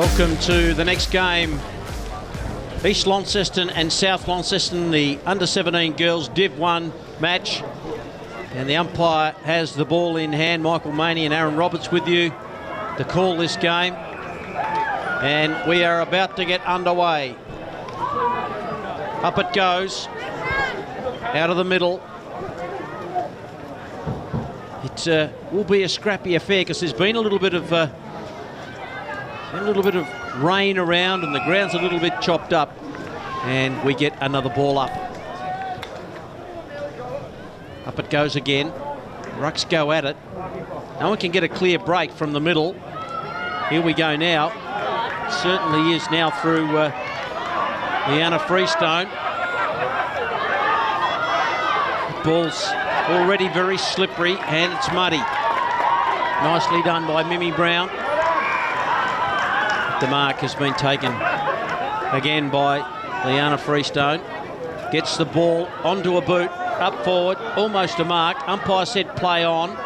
Welcome to the next game. East Launceston and South Launceston, the under-17 girls Div 1 match. And the umpire has the ball in hand. Michael Maney and Aaron Roberts with you to call this game. And we are about to get underway. Up it goes. Out of the middle. It will be a scrappy affair because there's been a little bit of rain around and the ground's a little bit chopped up, and we get another ball up. Up it goes again. Rucks go at it. No one can get a clear break from the middle. Here we go now. Certainly is now through Leanna Freestone. The ball's already very slippery and it's muddy. Nicely done by Mimi Brown. The mark has been taken again by Leanna Freestone. Gets the ball onto a boot, up forward, almost a mark. Umpire said play on.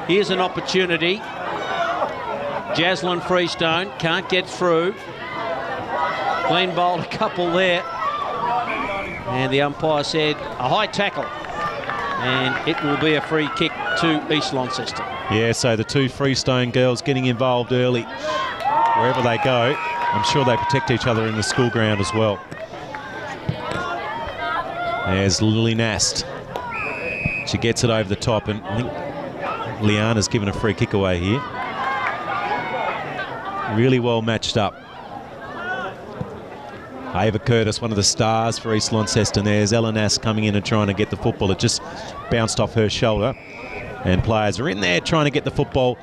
Here's an opportunity. Jaslyn Freestone can't get through. Clean bowled a couple there. And the umpire said a high tackle. And it will be a free kick to East Launceston. Yeah, so the two Freestone girls getting involved early. Wherever they go, I'm sure they protect each other in the school ground as well. There's Lily Nast. She gets it over the top, and I think Leanna's given a free kick away here. Really well matched up. Ava Curtis, one of the stars for East Launceston. There's Ella Nast coming in and trying to get the football. It just bounced off her shoulder. And players are in there trying to get the football,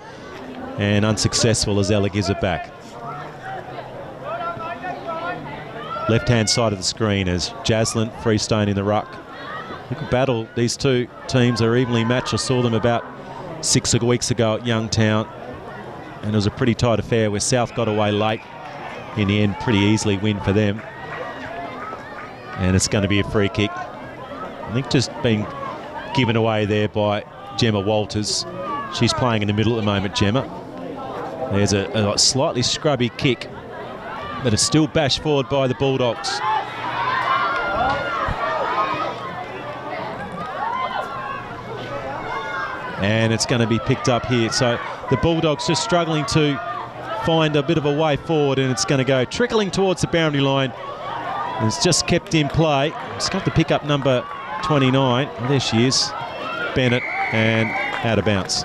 and unsuccessful as Ella gives it back. Left-hand side of the screen as Jaslyn Freestone in the ruck. Look at battle. These two teams are evenly matched. I saw them about 6 weeks ago at Youngtown, and it was a pretty tight affair where South got away late. In the end, pretty easily win for them. And it's going to be a free kick. I think just being given away there by Gemma Walters. She's playing in the middle at the moment, Gemma. There's a slightly scrubby kick, but it's still bashed forward by the Bulldogs. And it's going to be picked up here. So the Bulldogs just struggling to find a bit of a way forward, and it's going to go trickling towards the boundary line. And it's just kept in play. It's got to pick up number 29. Oh, there she is, Bennett, and out of bounds.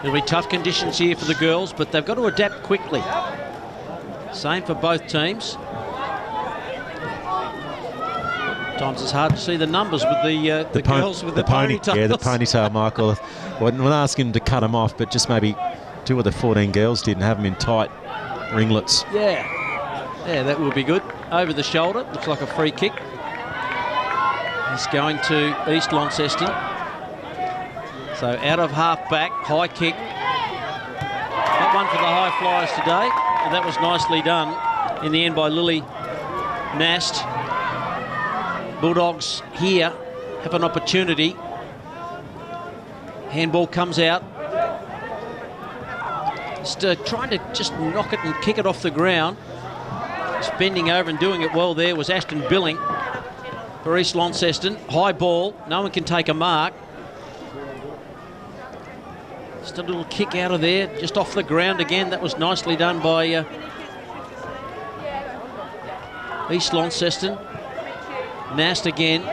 There'll be tough conditions here for the girls, but they've got to adapt quickly. Same for both teams. Sometimes it's hard to see the numbers with the girls with the ponytails. Yeah, the ponytail, Michael. I wouldn't ask him to cut them off, but just maybe do what the 14 girls did and have them in tight ringlets. Yeah, that would be good. Over the shoulder, looks like a free kick. He's going to East Launceston. So out of half back, high kick. Not one for the high flyers today, and that was nicely done in the end by Lily Nast. Bulldogs here have an opportunity. Handball comes out. Just trying to just knock it and kick it off the ground. Just bending over and doing it well there was Ashton Billing for East Launceston. High ball, no one can take a mark. Just a little kick out of there, just off the ground again. That was nicely done by East Launceston. Nast again.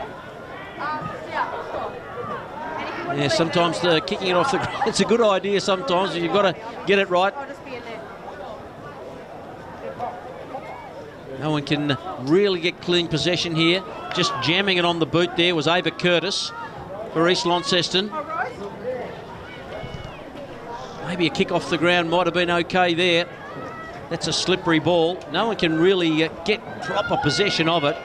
Yeah, sometimes kicking it off the ground, it's a good idea sometimes. You've got to get it right. No one can really get clean possession here. Just jamming it on the boot there was Ava Curtis for East Launceston. Maybe a kick off the ground might have been okay there. That's a slippery ball. No one can really get proper possession of it.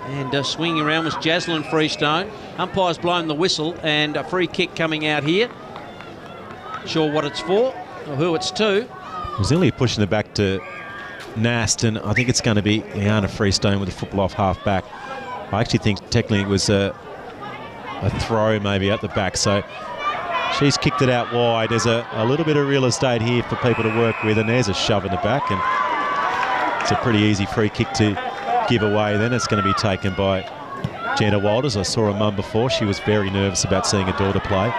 And swinging around was Jaslyn Freestone. Umpire's blown the whistle, and a free kick coming out here. Sure what it's for or who it's to. Zilli pushing it back to Nast, and I think it's going to be Leanna Freestone with the football off half back. I actually think technically it was a throw maybe at the back, so She's kicked it out wide. There's a little bit of real estate here for people to work with, and there's a shove in the back, and it's a pretty easy free kick to give away. Then it's going to be taken by Jenna Walters. I saw her mum before. She was very nervous about seeing her daughter play.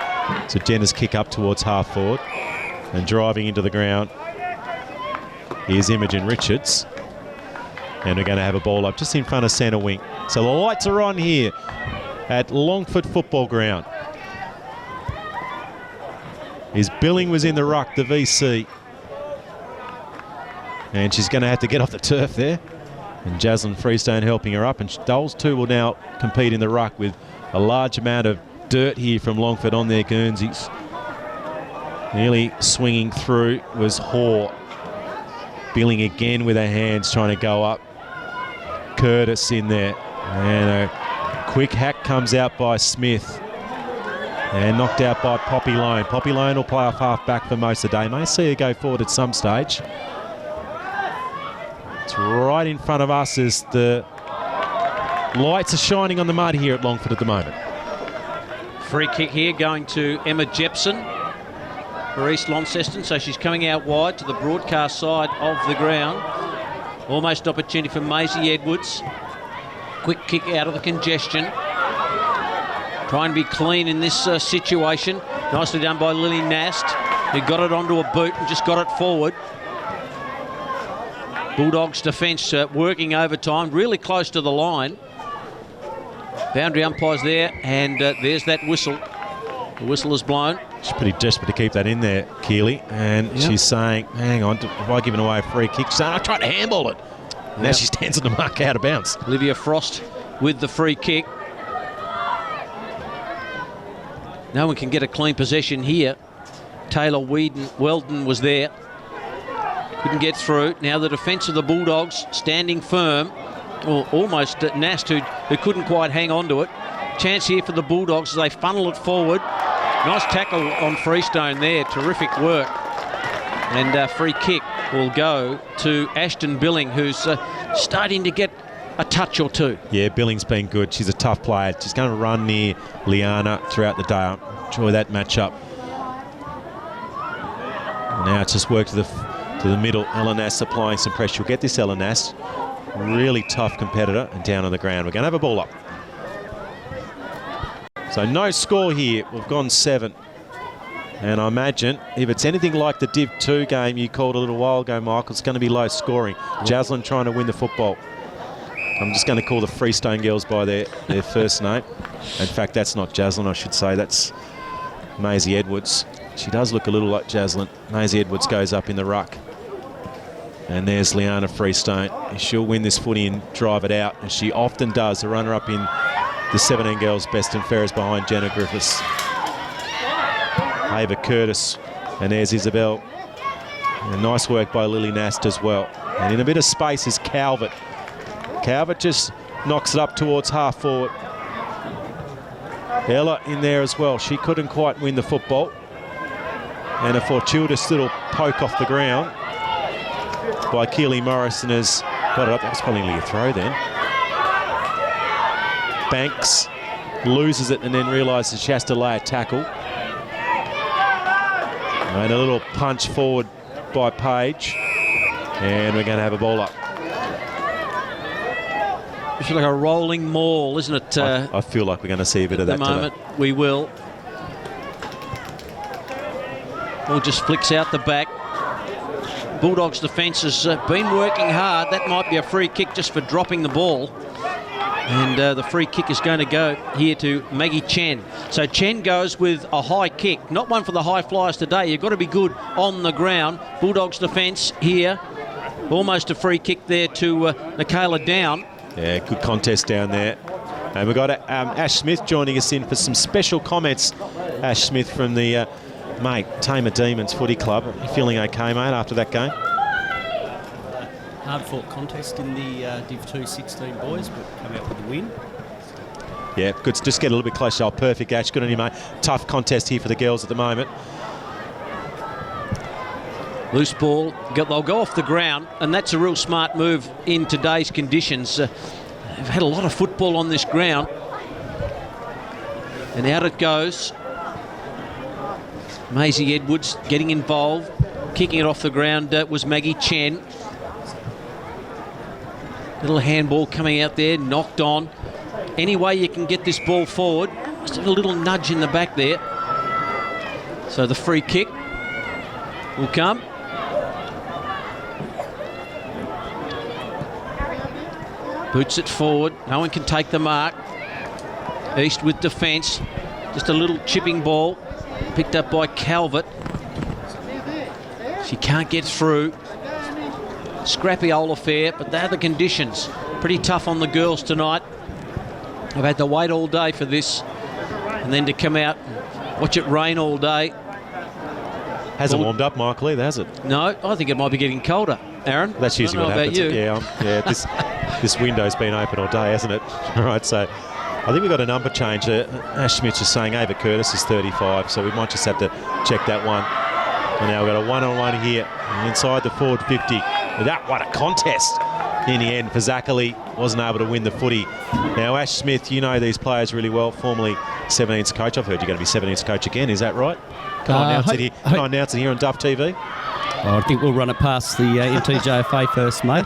So Jenna's kick up towards half forward, and driving into the ground is Imogen Richards. And we're going to have a ball up just in front of centre wing. So the lights are on here at Longford Football Ground. His Billing was in the ruck, the VC. And she's going to have to get off the turf there. And Jaslyn Freestone helping her up. And those two will now compete in the ruck with a large amount of dirt here from Longford on their Guernseys. Nearly swinging through was Hoare. Billing again with her hands trying to go up. Curtis in there. And a quick hack comes out by Smith. And knocked out by Poppy Lone. Poppy Lone will play off half back for most of the day. May see her go forward at some stage. It's right in front of us as the lights are shining on the mud here at Longford at the moment. Free kick here going to Emma Jepson for East Launceston. So she's coming out wide to the broadcast side of the ground. Almost opportunity for Maisie Edwards. Quick kick out of the congestion. Trying to be clean in this situation. Nicely done by Lily Nast, who got it onto a boot and just got it forward. Bulldogs defence working overtime, really close to the line. Boundary umpires there, and there's that whistle. The whistle is blown. She's pretty desperate to keep that in there, Keeley, and she's saying, hang on, have I given away a free kick? She's saying, I tried to handball it. Now she stands on the mark out of bounds. Olivia Frost with the free kick. No one can get a clean possession here. Taylor Weldon was there. Couldn't get through. Now the defence of the Bulldogs standing firm. Or almost Nast, who couldn't quite hang on to it. Chance here for the Bulldogs as they funnel it forward. Nice tackle on Freestone there. Terrific work. And free kick will go to Ashton Billing, who's starting to get a touch or two. Yeah, Billing's been good. She's a tough player. She's going to run near Liana throughout the day. I enjoy that matchup. Now it's just work to the middle. Ella Nast applying some pressure. We'll get this Ella Nast. Really tough competitor, and down on the ground. We're going to have a ball up. So no score here. We've gone 7. And I imagine if it's anything like the Div 2 game you called a little while ago, Michael, it's going to be low scoring. Jaslyn trying to win the football. I'm just going to call the Freestone girls by their first name. In fact, that's not Jaslyn, I should say. That's Maisie Edwards. She does look a little like Jaslyn. Maisie Edwards goes up in the ruck. And there's Liana Freestone. She'll win this footy and drive it out, as she often does. The runner-up in the 17 girls best and fairest behind Jenna Griffiths. Ava Curtis. And there's Isabel. And nice work by Lily Nast as well. And in a bit of space is Calvert. Calvert just knocks it up towards half forward. Ella in there as well. She couldn't quite win the football. And a fortuitous little poke off the ground by Keely Morrison has got it up. That was probably only a throw then. Banks loses it and then realises she has to lay a tackle. And a little punch forward by Page. And we're going to have a ball up. It's like a rolling maul, isn't it? I feel like we're going to see a bit of that today. At the moment, we will. Ball just flicks out the back. Bulldogs' defence has been working hard. That might be a free kick just for dropping the ball. And the free kick is going to go here to Maggie Chen. So Chen goes with a high kick. Not one for the high flyers today. You've got to be good on the ground. Bulldogs' defence here. Almost a free kick there to Michaela Down. Yeah, good contest down there. And we've got Ash Smith joining us in for some special comments. Ash Smith from the Tamer Demons Footy Club. Are you feeling okay, mate, after that game? Hard-fought contest in the Div 2 16 boys, but come out with the win. Yeah, good. Just get a little bit closer. Oh, perfect, Ash. Good on you, mate. Tough contest here for the girls at the moment. Loose ball. They'll go off the ground, and that's a real smart move in today's conditions. They've had a lot of football on this ground. And out it goes. Maisie Edwards getting involved. Kicking it off the ground was Maggie Chen. Little handball coming out there, knocked on. Any way you can get this ball forward. Just a little nudge in the back there. So the free kick will come. Boots it forward. No one can take the mark. East with defence. Just a little chipping ball. Picked up by Calvert. She can't get through. Scrappy old affair, but they're the conditions. Pretty tough on the girls tonight. I've had to wait all day for this. And then to come out and watch it rain all day. Hasn't warmed up, Michael, either, has it? No, I think it might be getting colder, Aaron. That's usually what happens. About you. Yeah, this window's been open all day, hasn't it? All right, so I think we've got a number change. Ash Smith's just saying Ava Curtis is 35, so we might just have to check that one. And now we've got a one-on-one here inside the forward 50. What a contest in the end for Zachary. Wasn't able to win the footy. Now, Ash Smith, you know these players really well, formerly 17s coach. I've heard you're going to be 17s coach again, is that right? Can I announce it here on Duff TV? I think we'll run it past the NTJFA first, mate.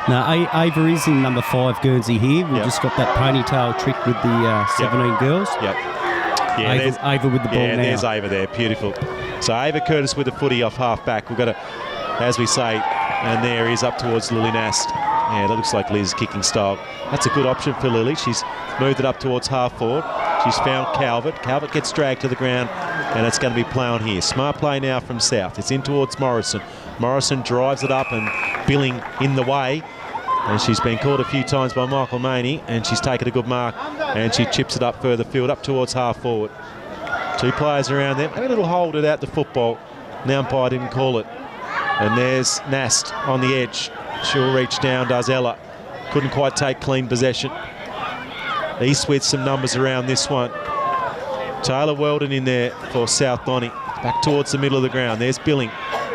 No, Ava is in number 5 Guernsey here. We've just got that ponytail trick with the 17 girls. Yep. Yeah, Ava with the ball now. There's Ava there. Beautiful. So Ava Curtis with the footy off half-back. We've got to, as we say, and there he is up towards Lily Nast. Yeah, that looks like Liz's kicking style. That's a good option for Lily. She's moved it up towards half-forward. She's found Calvert. Calvert gets dragged to the ground, and it's going to be ploughed here. Smart play now from South. It's in towards Morrison. Morrison drives it up, and Billing in the way. And she's been caught a few times by Michael Maney, and she's taken a good mark, and she chips it up further field, up towards half-forward. 2 players around there. Maybe a little hold it out the football. The umpire didn't call it. And there's Nast on the edge. She'll reach down, does Ella. Couldn't quite take clean possession. East with some numbers around this one. Taylor Weldon in there for South Bonnie. Back towards the middle of the ground. There's Billing.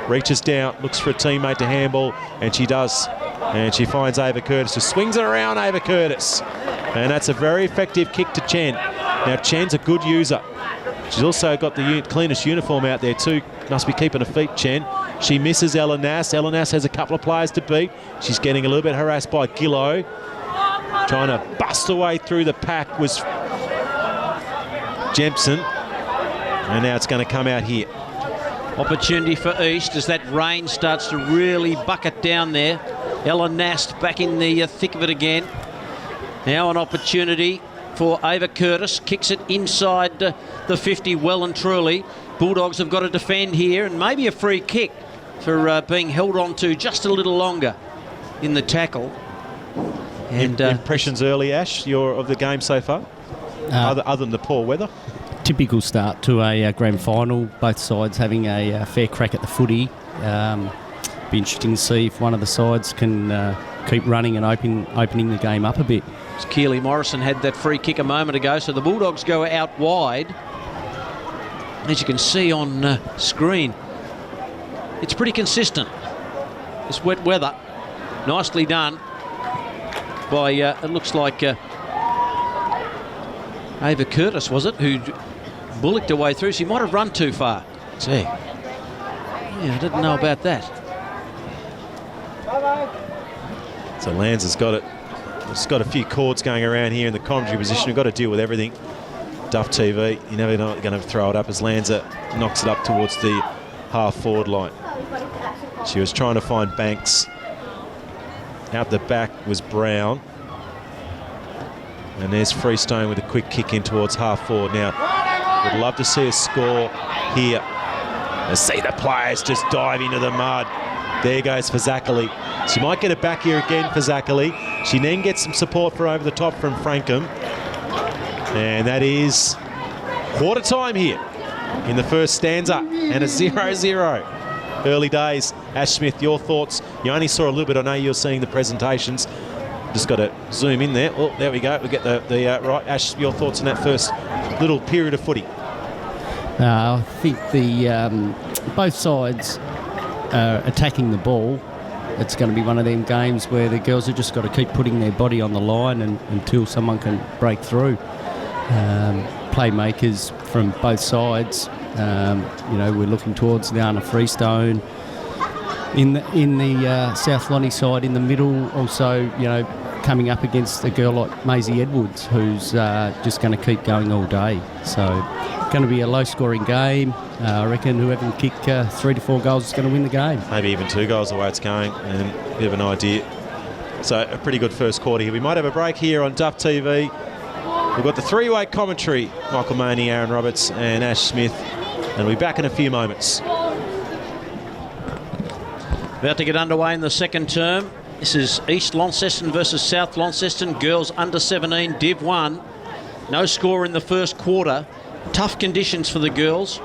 Reaches down, looks for a teammate to handball, and she does. And she finds Ava Curtis. Just swings it around Ava Curtis. And that's a very effective kick to Chen. Now, Chen's a good user. She's also got the cleanest uniform out there too. Must be keeping her feet, Chen. She misses Ella Nass. Ella Nass has a couple of players to beat. She's getting a little bit harassed by Gillow. Trying to bust her way through the pack was Jempson. And now it's going to come out here. Opportunity for East as that rain starts to really bucket down there. Ella Nast back in the thick of it again. Now an opportunity for Ava Curtis. Kicks it inside the 50 well and truly. Bulldogs have got to defend here, and maybe a free kick for being held on to just a little longer in the tackle. And impressions early, Ash, of the game so far? Other than the poor weather? Typical start to a grand final. Both sides having a fair crack at the footy. Be interesting to see if one of the sides can keep running and opening the game up a bit. Keely Morrison had that free kick a moment ago, so the Bulldogs go out wide. As you can see on screen, it's pretty consistent. It's wet weather. Nicely done by, it looks like Ava Curtis, was it, who bullocked her way through. She might have run too far. Gee. Yeah, I didn't know about that. So Lands has got it. It's got a few chords going around here in the commentary position. We've got to deal with everything. Duff TV, you never know what they're going to throw it up as Lanza knocks it up towards the half-forward line. She was trying to find Banks. Out the back was Brown. And there's Freestone with a quick kick in towards half-forward. Now, would love to see a score here. Let's see the players just dive into the mud. There goes for Zachary. She might get it back here again for Zachary. She then gets some support for over the top from Frankham. And that is quarter time here in the first stanza, and a 0-0. Early days. Ash Smith, your thoughts? You only saw a little bit. I know you're seeing the presentations. Just got to zoom in there. Oh, there we go. We get the right. Ash, your thoughts on that first little period of footy? I think the both sides are attacking the ball. It's going to be one of them games where the girls have just got to keep putting their body on the line until someone can break through. Playmakers from both sides We're looking towards Liana Freestone. In the South Lonnie side, in the middle, also, coming up against a girl like Maisie Edwards, who's just going to keep going all day. So, going to be a low-scoring game. I reckon whoever can kick 3 to 4 goals is going to win the game. Maybe even 2 goals the way it's going, and a bit of an idea. So, a pretty good first quarter here. We might have a break here on Duff TV. We've got the three-way commentary, Michael Maney, Aaron Roberts and Ash Smith, and we'll be back in a few moments. About to get underway in the second term. This is East Launceston versus South Launceston. Girls under 17, Div 1. No score in the first quarter. Tough conditions for the girls.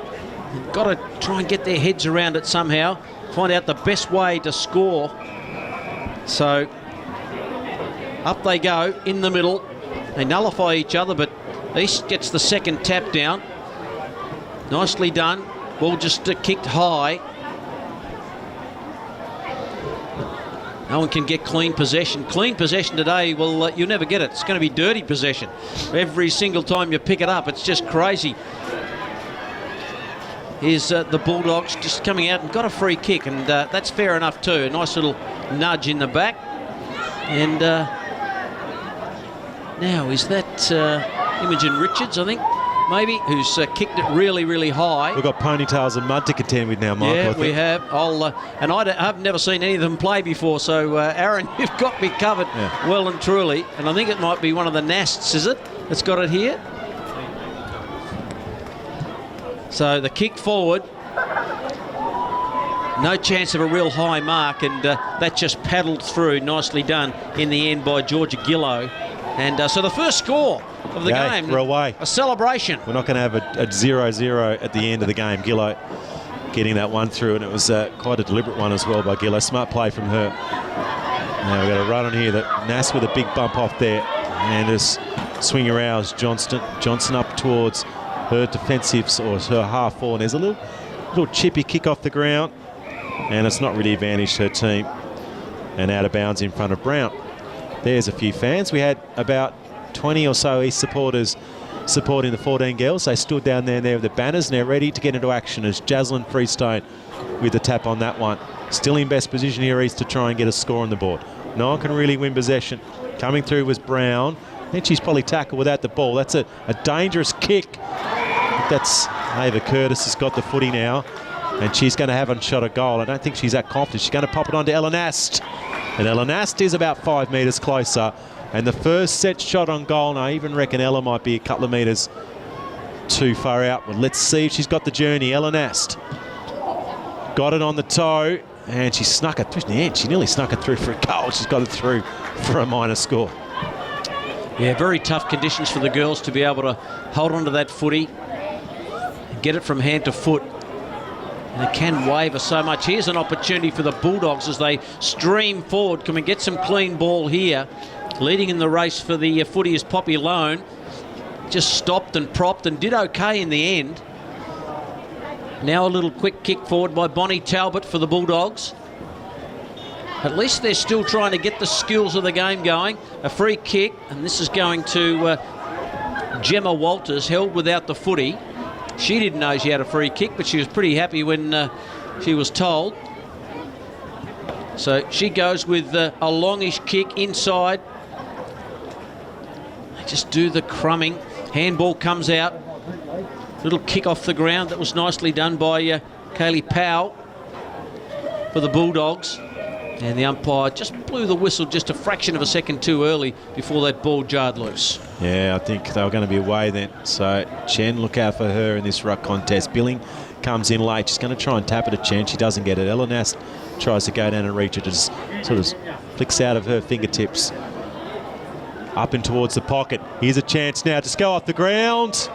They've got to try and get their heads around it somehow. Find out the best way to score. So up they go in the middle. They nullify each other, but East gets the second tap down. Nicely done. Ball just kicked high. No one can get clean possession. Clean possession today, well, you'll never get it. It's going to be dirty possession. Every single time you pick it up, it's just crazy. Here's the Bulldogs just coming out and got a free kick, and that's fair enough too. A nice little nudge in the back. And now, is that Imogen Richards, I think? Maybe, who's kicked it really, really high. We've got ponytails and mud to contend with now, Mike. Yeah, we have. I've never seen any of them play before, so Aaron, you've got me covered well and truly. And I think it might be one of the Nasts, is it? That's got it here. So the kick forward. No chance of a real high mark, and that just paddled through. Nicely done in the end by Georgia Gillow. And so the first score of the game, we're away. A celebration. We're not going to have a 0-0 at the end of the game. Gillow getting that one through, and it was quite a deliberate one as well by Gillow. Smart play from her. Now we've got a run on here. That Nass with a big bump off there, and just swing around Johnson up towards her defensive or her half forward. There's a little chippy kick off the ground, and it's not really advantaged her team, and out of bounds in front of Brown. There's a few fans. We had about 20 or so East supporters supporting the 14 girls. They stood down there with the banners, and they're ready to get into action as Jaslyn Freestone with the tap on that one. Still in best position here, East, to try and get a score on the board. No one can really win possession. Coming through was Brown. I think she's probably tackled without the ball. That's a dangerous kick. I think that's Ava Curtis has got the footy now, and she's going to have a shot at goal. I don't think she's that confident. She's going to pop it onto Ella Nast. And Ella Nast is about 5 metres closer. And the first set shot on goal, and I even reckon Ella might be a couple of metres too far out. But let's see if she's got the journey. Ella Nast got it on the toe, and she snuck it through the end. She nearly snuck it through for a goal. She's got it through for a minor score. Yeah, very tough conditions for the girls to be able to hold on to that footy and get it from hand to foot. And it can waver so much. Here's an opportunity for the Bulldogs as they stream forward. Can we get some clean ball here? Leading in the race for the footy is Poppy Lone. Just stopped and propped and did okay in the end. Now a little quick kick forward by Bonnie Talbot for the Bulldogs. At least they're still trying to get the skills of the game going. A free kick, and this is going to Gemma Walters, held without the footy. She didn't know she had a free kick, but she was pretty happy when she was told. So she goes with a longish kick inside. They just do the crumbing. Handball comes out. Little kick off the ground. That was nicely done by Kaylee Powell for the Bulldogs. And the umpire just blew the whistle just a fraction of a second too early before that ball jarred loose. Yeah, I think they were going to be away then. So Chen, look out for her in this ruck contest. Billing comes in late. She's going to try and tap it at Chen. She doesn't get it. Ella Nast tries to go down and reach it. Just sort of flicks out of her fingertips. Up and towards the pocket. Here's a chance now. Just go off the ground.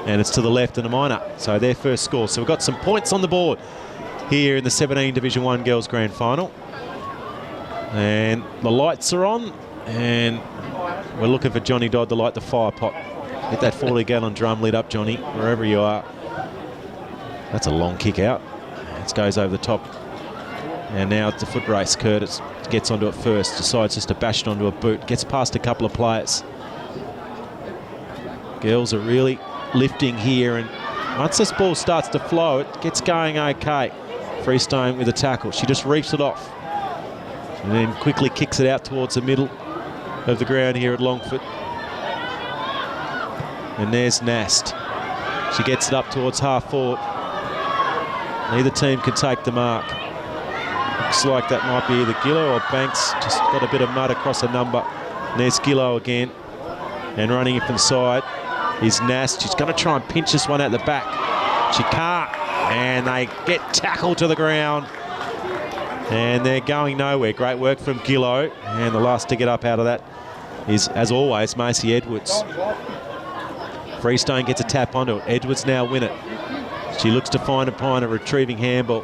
And it's to the left and a minor. So their first score. So we've got some points on the board here in the 17 Division 1 Girls Grand Final. And the lights are on, and we're looking for Johnny Dodd to light the fire pot. Get that 40-gallon drum lit up, Johnny, wherever you are. That's a long kick out. It goes over the top. And now it's a foot race. Curtis gets onto it first, decides just to bash it onto a boot, gets past a couple of players. Girls are really lifting here, and once this ball starts to flow, it gets going okay. Freestone with a tackle. She just reaps it off. And then quickly kicks it out towards the middle of the ground here at Longford. And there's Nast. She gets it up towards half forward. Neither team can take the mark. Looks like that might be either Gillo or Banks. Just got a bit of mud across a number. And there's Gillo again. And running it from the side is Nast. She's going to try and pinch this one at the back. She can't. And they get tackled to the ground. And they're going nowhere. Great work from Gillo. And the last to get up out of that is, as always, Macy Edwards. Freestone gets a tap onto it. Edwards now win it. She looks to find a retrieving handball.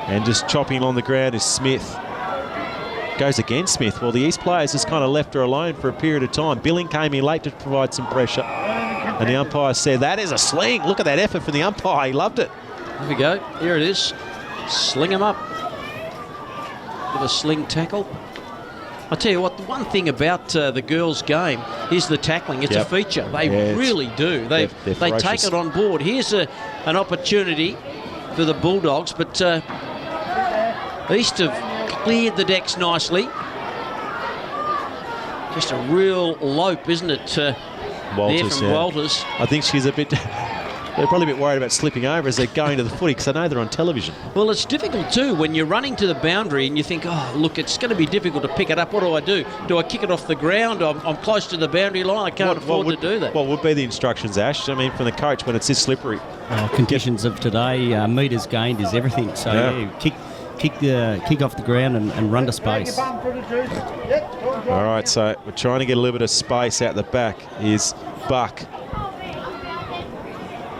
And just chopping on the ground is Smith. Goes against Smith. Well, the East players just kind of left her alone for a period of time. Billing came in late to provide some pressure. And the umpire said, that is a sling. Look at that effort from the umpire. He loved it. There we go. Here it is. Sling him up. With a sling tackle. I'll tell you what, the one thing about the girls' game is the tackling. It's a feature. They really do. They take it on board. Here's an opportunity for the Bulldogs, but East have cleared the decks nicely. Just a real lope, isn't it, Walters, there from Walters. I think she's a bit... They're probably a bit worried about slipping over as they're going to the footy because I know they're on television. Well, it's difficult too when you're running to the boundary and you think, oh, look, it's going to be difficult to pick it up. What do I do? Do I kick it off the ground? I'm close to the boundary line. I can't afford to do that. What would be the instructions, Ash? I mean, from the coach when it's this slippery? Conditions of today, metres gained is everything. So, kick off the ground and run to space. All right, so we're trying to get a little bit of space out the back is Buck.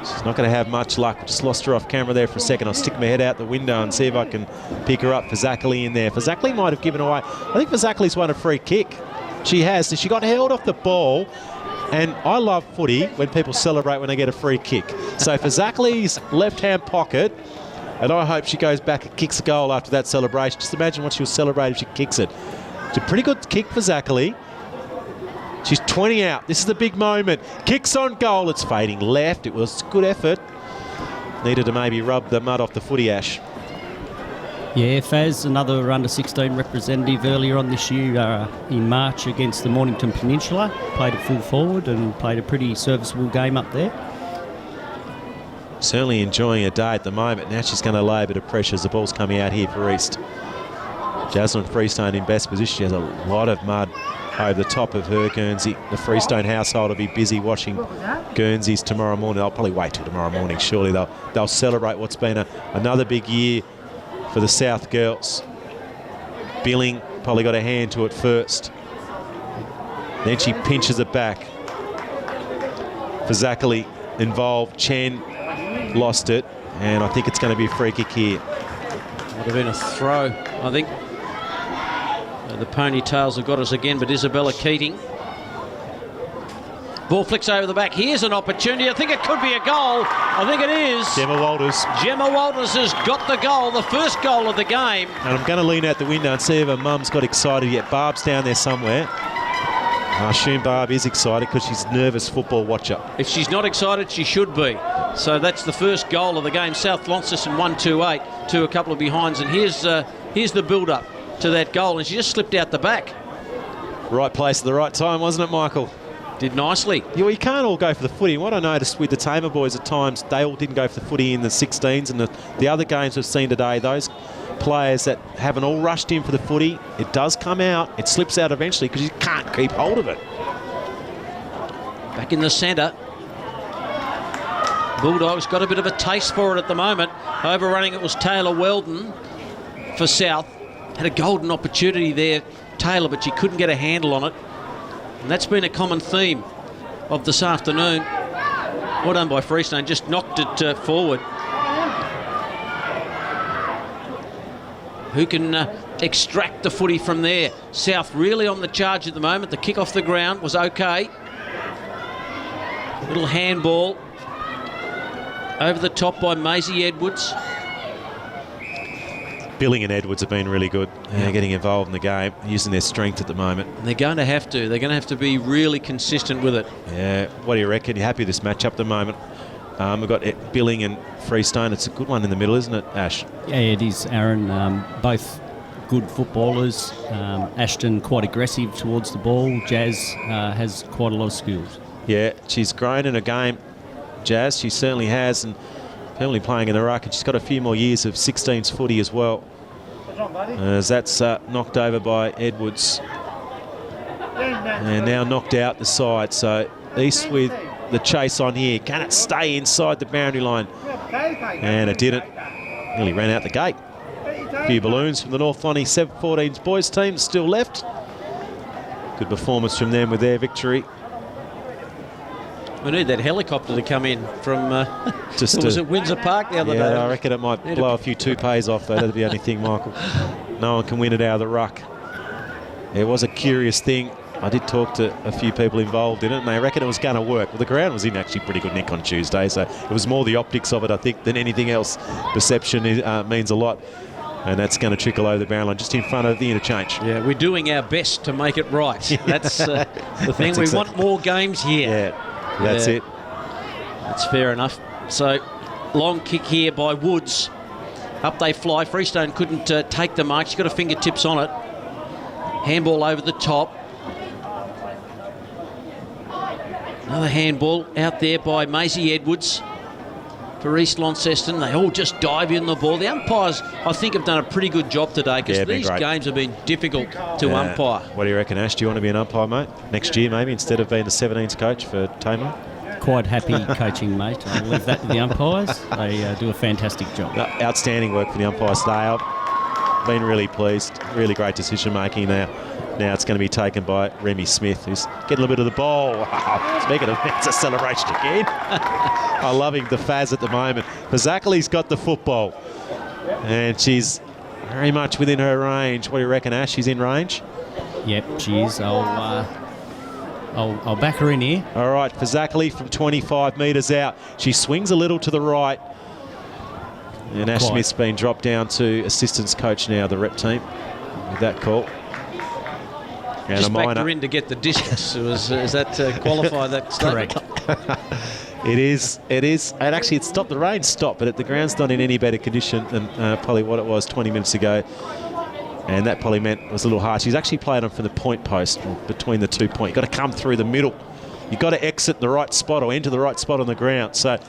She's not going to have much luck. Just lost her off camera there for a second. I'll stick my head out the window and see if I can pick her up. Fazakali in there. Fazakali might have given away. I think Fazakali's won a free kick. She has. She got held off the ball. And I love footy when people celebrate when they get a free kick. So Fazakali's left-hand pocket, and I hope she goes back and kicks a goal after that celebration. Just imagine what she'll celebrate if she kicks it. It's a pretty good kick for Fazakali. She's 20 out. This is the big moment. Kicks on goal. It's fading left. It was good effort. Needed to maybe rub the mud off the footy, Ash. Yeah, Faz, another under-16 representative earlier on this year in March against the Mornington Peninsula. Played a full forward and played a pretty serviceable game up there. Certainly enjoying a day at the moment. Now she's going to lay a bit of pressure as the ball's coming out here for East. Jaslyn Freestone in best position. She has a lot of mud over the top of her Guernsey. The Freestone household will be busy watching Guernseys tomorrow morning. They'll probably wait till tomorrow morning. Surely they'll celebrate what's been another big year for the South girls. Billing probably got a hand to it first. Then she pinches it back. Fazakali involved. Chen lost it. And I think it's going to be a free kick here. Would have been a throw, I think. The ponytails have got us again, but Isabella Keating. Ball flicks over the back. Here's an opportunity. I think it could be a goal. I think it is. Gemma Walters. Gemma Walters has got the goal, the first goal of the game. And I'm going to lean out the window and see if her mum's got excited yet. Barb's down there somewhere. I assume Barb is excited because she's a nervous football watcher. If she's not excited, she should be. So that's the first goal of the game. South Launceston 1-2-8 to a couple of behinds. And here's the build-up to that goal. And she just slipped out the back. Right place at the right time, wasn't it, Michael? Did nicely. Yeah, well, you can't all go for the footy. And what I noticed with the Tamer boys at times, they all didn't go for the footy in the 16s. And the other games we've seen today, those players that haven't all rushed in for the footy, it does come out. It slips out eventually because you can't keep hold of it. Back in the centre. Bulldogs got a bit of a taste for it at the moment. Overrunning it was Taylor Weldon for South. Had a golden opportunity there, Taylor, but she couldn't get a handle on it. And that's been a common theme of this afternoon. Well done by Freestone, just knocked it forward. Who can extract the footy from there? South really on the charge at the moment. The kick off the ground was okay. Little handball over the top by Maisie Edwards. Billing and Edwards have been really good. They're getting involved in the game, using their strength at the moment. They're going to have to. They're going to have to be really consistent with it. Yeah. What do you reckon? You happy with this matchup at the moment? We've got Billing and Freestone. It's a good one in the middle, isn't it, Ash? Yeah, it is, Aaron. Both good footballers. Ashton quite aggressive towards the ball. Jazz has quite a lot of skills. Yeah, she's grown in a game, Jazz. She certainly has, and firmly playing in the ruck. And she's got a few more years of 16s footy as well. As that's knocked over by Edwards. And now knocked out the side. So East with the chase on here. Can it stay inside the boundary line? And it didn't. Nearly ran out the gate. A few balloons from the North Lonnie 7-14's boys team still left. Good performance from them with their victory. We need that helicopter to come in from it was at Windsor Park the other day. I reckon it might blow a few toupees off, though. That'd be the only thing, Michael. No one can win it out of the ruck. It was a curious thing. I did talk to a few people involved in it, and they reckon it was going to work. Well, the ground was in actually pretty good nick on Tuesday, so it was more the optics of it, I think, than anything else. Perception means a lot, and that's going to trickle over the boundary line just in front of the interchange. Yeah, we're doing our best to make it right. That's the thing. That's we want more games here. Yeah, that's it. That's fair enough. So, long kick here by Woods. Up they fly. Freestone couldn't take the mark. She's got her fingertips on it. Handball over the top. Another handball out there by Maisie Edwards for East Launceston. They all just dive in the ball. The umpires, I think, have done a pretty good job today because these games have been difficult to umpire. What do you reckon, Ash? Do you want to be an umpire, mate? Next year, maybe, instead of being the 17s coach for Tamar? Quite happy coaching, mate. I'll leave that to the umpires. They do a fantastic job. Outstanding work for the umpires today. I've been really pleased. Really great decision making there. Now it's going to be taken by Remy Smith, who's getting a little bit of the ball. Wow. Speaking of, it's a celebration again. I love him, the Faz at the moment. Fazakali's got the football, and she's very much within her range. What do you reckon, Ash? She's in range? Yep, she is. I'll back her in here. All right, Fazakali from 25 metres out. She swings a little to the right. And Ash Smith's been dropped down to assistance coach now, the rep team, with that call. And just backed her in to get the distance. Is that qualify that statement? Correct. It is. And actually, it stopped. The rain stopped, but the ground's not in any better condition than probably what it was 20 minutes ago. And that probably meant it was a little harsh. He's actually played on from the point post, between the 2 point. You've got to come through the middle. You've got to exit the right spot or enter the right spot on the ground. So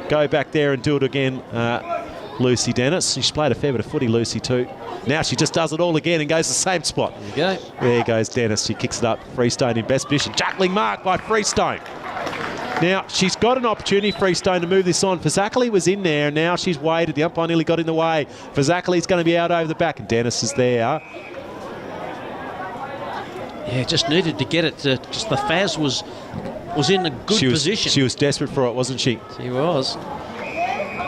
go back there and do it again, Lucy Dennis. She's played a fair bit of footy, Lucy, too. Now she just does it all again and goes to the same spot. There you go. There goes Dennis. She kicks it up. Freestone in best position. Juggling mark by Freestone. Now, she's got an opportunity, Freestone, to move this on. Fazakali was in there, and now she's waited. The umpire nearly got in the way. Fazakali's going to be out over the back, and Dennis is there. Yeah, just needed to get it. Just the Faz was in a good position. She was desperate for it, wasn't she? She was.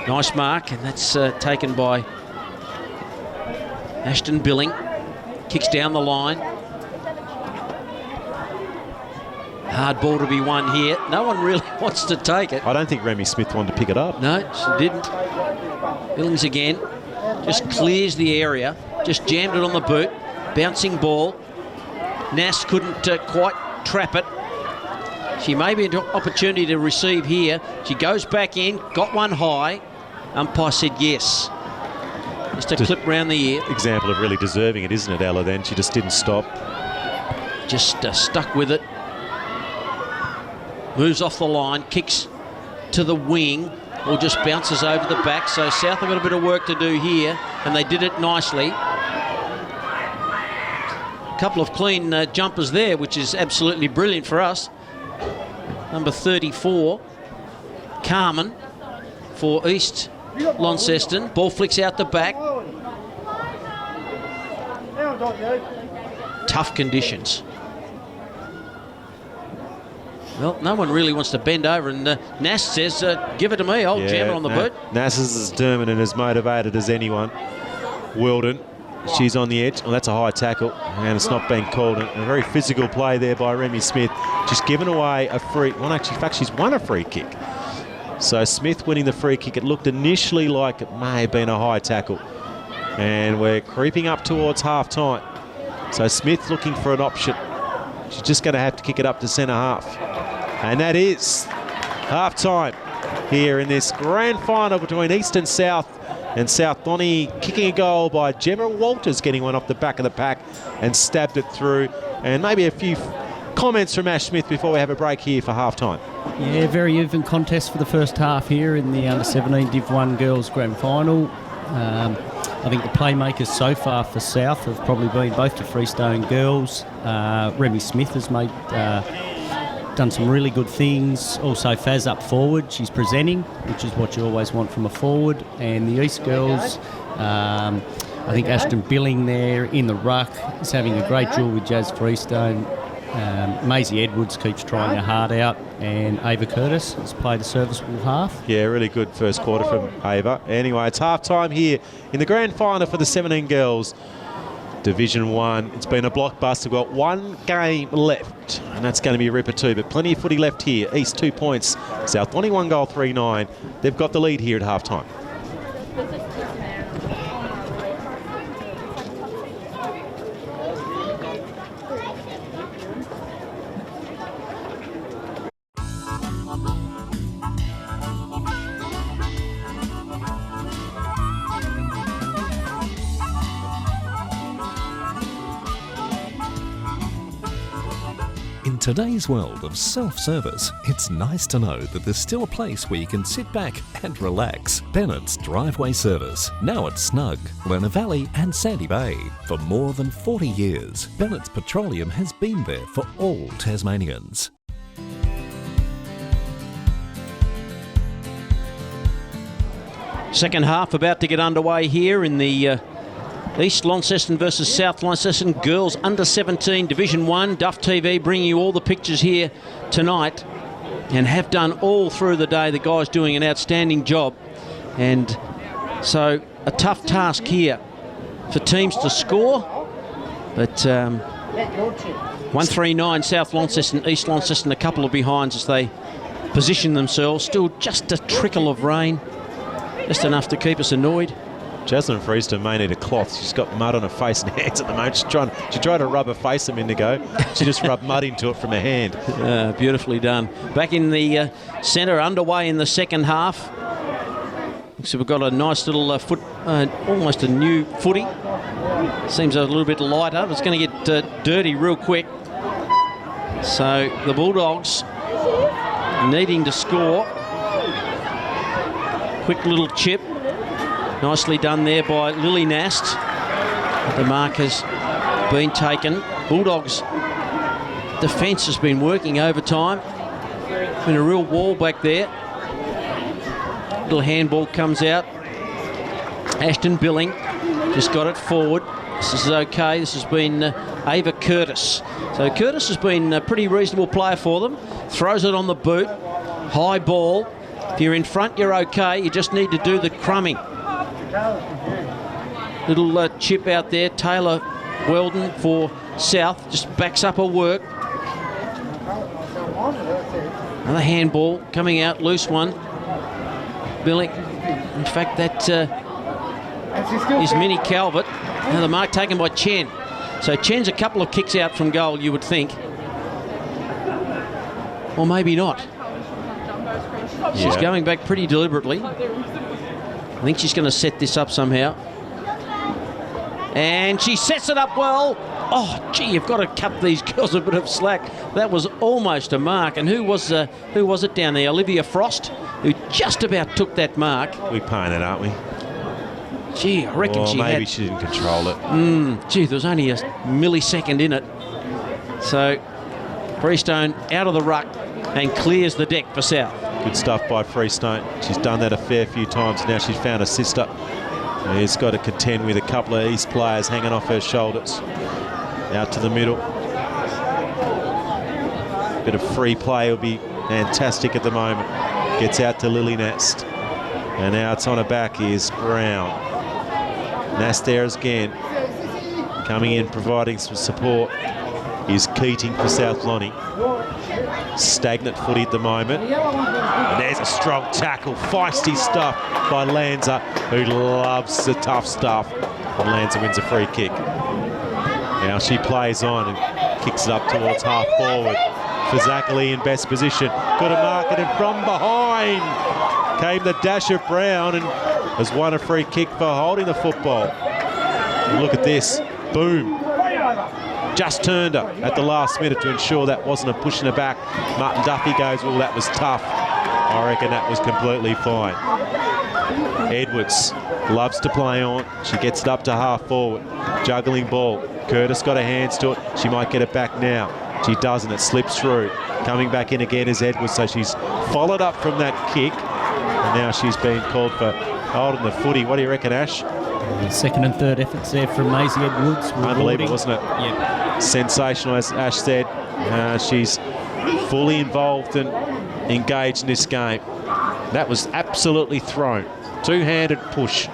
Nice mark, and that's taken by Ashton Billing. Kicks down the line. Hard ball to be won here. No one really wants to take it. I don't think Remy Smith wanted to pick it up. No, she didn't. Billings again. Just clears the area. Just jammed it on the boot. Bouncing ball. Nass couldn't quite trap it. She may be an opportunity to receive here. She goes back in. Got one high. Umpire said yes. Just a clip round the ear. Example of really deserving it, isn't it, Ella, then? She just didn't stop. Just stuck with it. Moves off the line, kicks to the wing, or just bounces over the back. So South have got a bit of work to do here, and they did it nicely. A couple of clean jumpers there, which is absolutely brilliant for us. Number 34, Carmen for East Launceston. Ball flicks out the back. Tough conditions. Well, no one really wants to bend over, and Nass says, give it to me, I'll jam it on the boot. Nass is as determined and as motivated as anyone. Wilden, she's on the edge. Oh, that's a high tackle, and it's not being called. A very physical play there by Remy Smith. She's given away a free, well, actually, in fact, she's won a free kick. So Smith winning the free kick. It looked initially like it may have been a high tackle. And we're creeping up towards half-time. So Smith looking for an option. She's just going to have to kick it up to centre half. And that is half-time. here in this grand final between East and South. And South Lonnie kicking a goal by Gemma Walters, getting one off the back of the pack and stabbed it through. And maybe a few comments from Ash Smith before we have a break here for half-time. Yeah, very even contest for the first half here in the Under-17 Div 1 Girls Grand Final. I think the playmakers so far for South have probably been both the Freestone girls. Remy Smith has done some really good things. Also Faz up forward, she's presenting, which is what you always want from a forward. And the East girls, I think Ashton Billing there in the ruck is having a great duel with Jazz Freestone. Maisie Edwards keeps trying her heart out, and Ava Curtis has played a serviceable half. Yeah, really good first quarter from Ava. Anyway, it's half-time here in the grand final for the 17 girls. Division 1. It's been a blockbuster. We've got one game left, and that's going to be a ripper too, but plenty of footy left here. East 2 points, South 21 goal 3-9. They've got the lead here at half-time. In today's world of self-service, it's nice to know that there's still a place where you can sit back and relax. Bennett's Driveway Service, now at Snug, Lerner Valley and Sandy Bay. For more than 40 years, Bennett's Petroleum has been there for all Tasmanians. Second half about to get underway here in the East Launceston versus South Launceston Girls Under-17 Division 1. Duff TV bringing you all the pictures here tonight and have done all through the day. The guys doing an outstanding job. And so a tough task here for teams to score. But 139 South Launceston, East Launceston a couple of behinds as they position themselves. Still just a trickle of rain. Just enough to keep us annoyed. Jaslyn Freestone may need a cloth. She's got mud on her face and hands at the moment. She tried to rub her face a minute ago. She just rubbed mud into it from her hand. Beautifully done. Back in the centre, underway in the second half. So we've got a nice little almost a new footy. Seems a little bit lighter. It's going to get dirty real quick. So the Bulldogs needing to score. Quick little chip. Nicely done there by Lily Nast. The mark has been taken. Bulldogs defence has been working overtime. Been a real wall back there. Little handball comes out. Ashton Billing just got it forward. This is okay. This has been Ava Curtis. So Curtis has been a pretty reasonable player for them. Throws it on the boot. High ball. If you're in front, you're okay. You just need to do the crumbing. Little chip out there. Taylor Weldon for South just backs up her work. Another handball coming out, loose one. Billing. In fact, that is Minnie Calvert. Now the mark taken by Chen. So Chen's a couple of kicks out from goal, you would think. Or maybe not. She's going back pretty deliberately. I think she's going to set this up somehow. And she sets it up well. Oh, gee, you've got to cut these girls a bit of slack. That was almost a mark. And who was it down there? Olivia Frost, who just about took that mark. We're paying it, aren't we? Gee, I reckon maybe she didn't control it. Gee, there was only a millisecond in it. So, Freestone out of the ruck and clears the deck for South. Good stuff by Freestone. She's done that a fair few times. Now she's found a sister. He's got to contend with a couple of East players hanging off her shoulders. Out to the middle. Bit of free play will be fantastic at the moment. Gets out to Lily Nast. And now it's on her back is Brown. Nast there again. Coming in, providing some support is Keating for South Lonnie. Stagnant footy at the moment. And there's a strong tackle. Feisty stuff by Lanza, who loves the tough stuff. And Lanza wins a free kick. Now she plays on and kicks it up towards half forward. Fazakerley in best position. Got to mark it, and from behind came the dash of Brown and has won a free kick for holding the football. And look at this. Boom. Just turned her at the last minute to ensure that wasn't a push in the back. Martin Duffy goes, well, that was tough. I reckon that was completely fine. Edwards loves to play on. She gets it up to half forward. Juggling ball. Curtis got her hands to it. She might get it back now. She doesn't. It slips through. Coming back in again is Edwards. So she's followed up from that kick. And now she's been called for holding the footy. What do you reckon, Ash? Second and third efforts there from Maisie Edwards. Unbelievable, wasn't it? Yeah. Sensational, as Ash said. She's fully involved and engaged in this game. That was absolutely thrown. Two-handed push.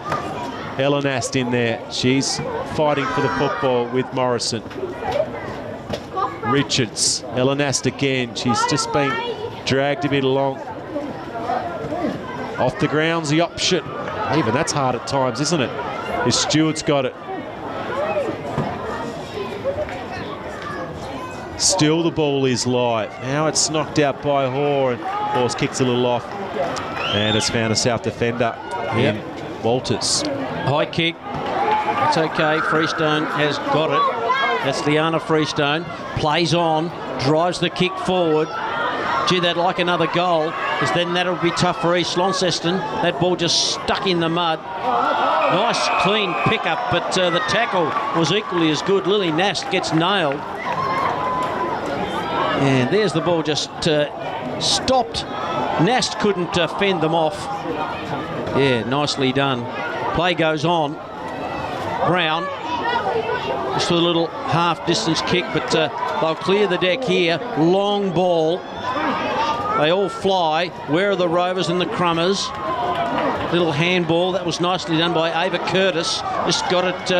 Ella Nast in there. She's fighting for the football with Morrison. Richards. Ella Nast again. She's just been dragged a bit along. Off the ground's the option. Even that's hard at times, isn't it? If Stewart's got it. Still the ball is live. Now it's knocked out by Hoare, and Hoare kicks a little off. And it's found a South defender in Walters. High kick. It's okay. Freestone has got it. That's Liana Freestone. Plays on. Drives the kick forward. Gee, they'd like another goal, because then that'll be tough for East Launceston. That ball just stuck in the mud. Nice, clean pickup, but the tackle was equally as good. Lily Nast gets nailed. And there's the ball just stopped. Nast couldn't fend them off. Yeah, nicely done. Play goes on. Brown, just a little half-distance kick, but they'll clear the deck here. Long ball. They all fly. Where are the Rovers and the Crummers? Little handball. That was nicely done by Ava Curtis. Just got it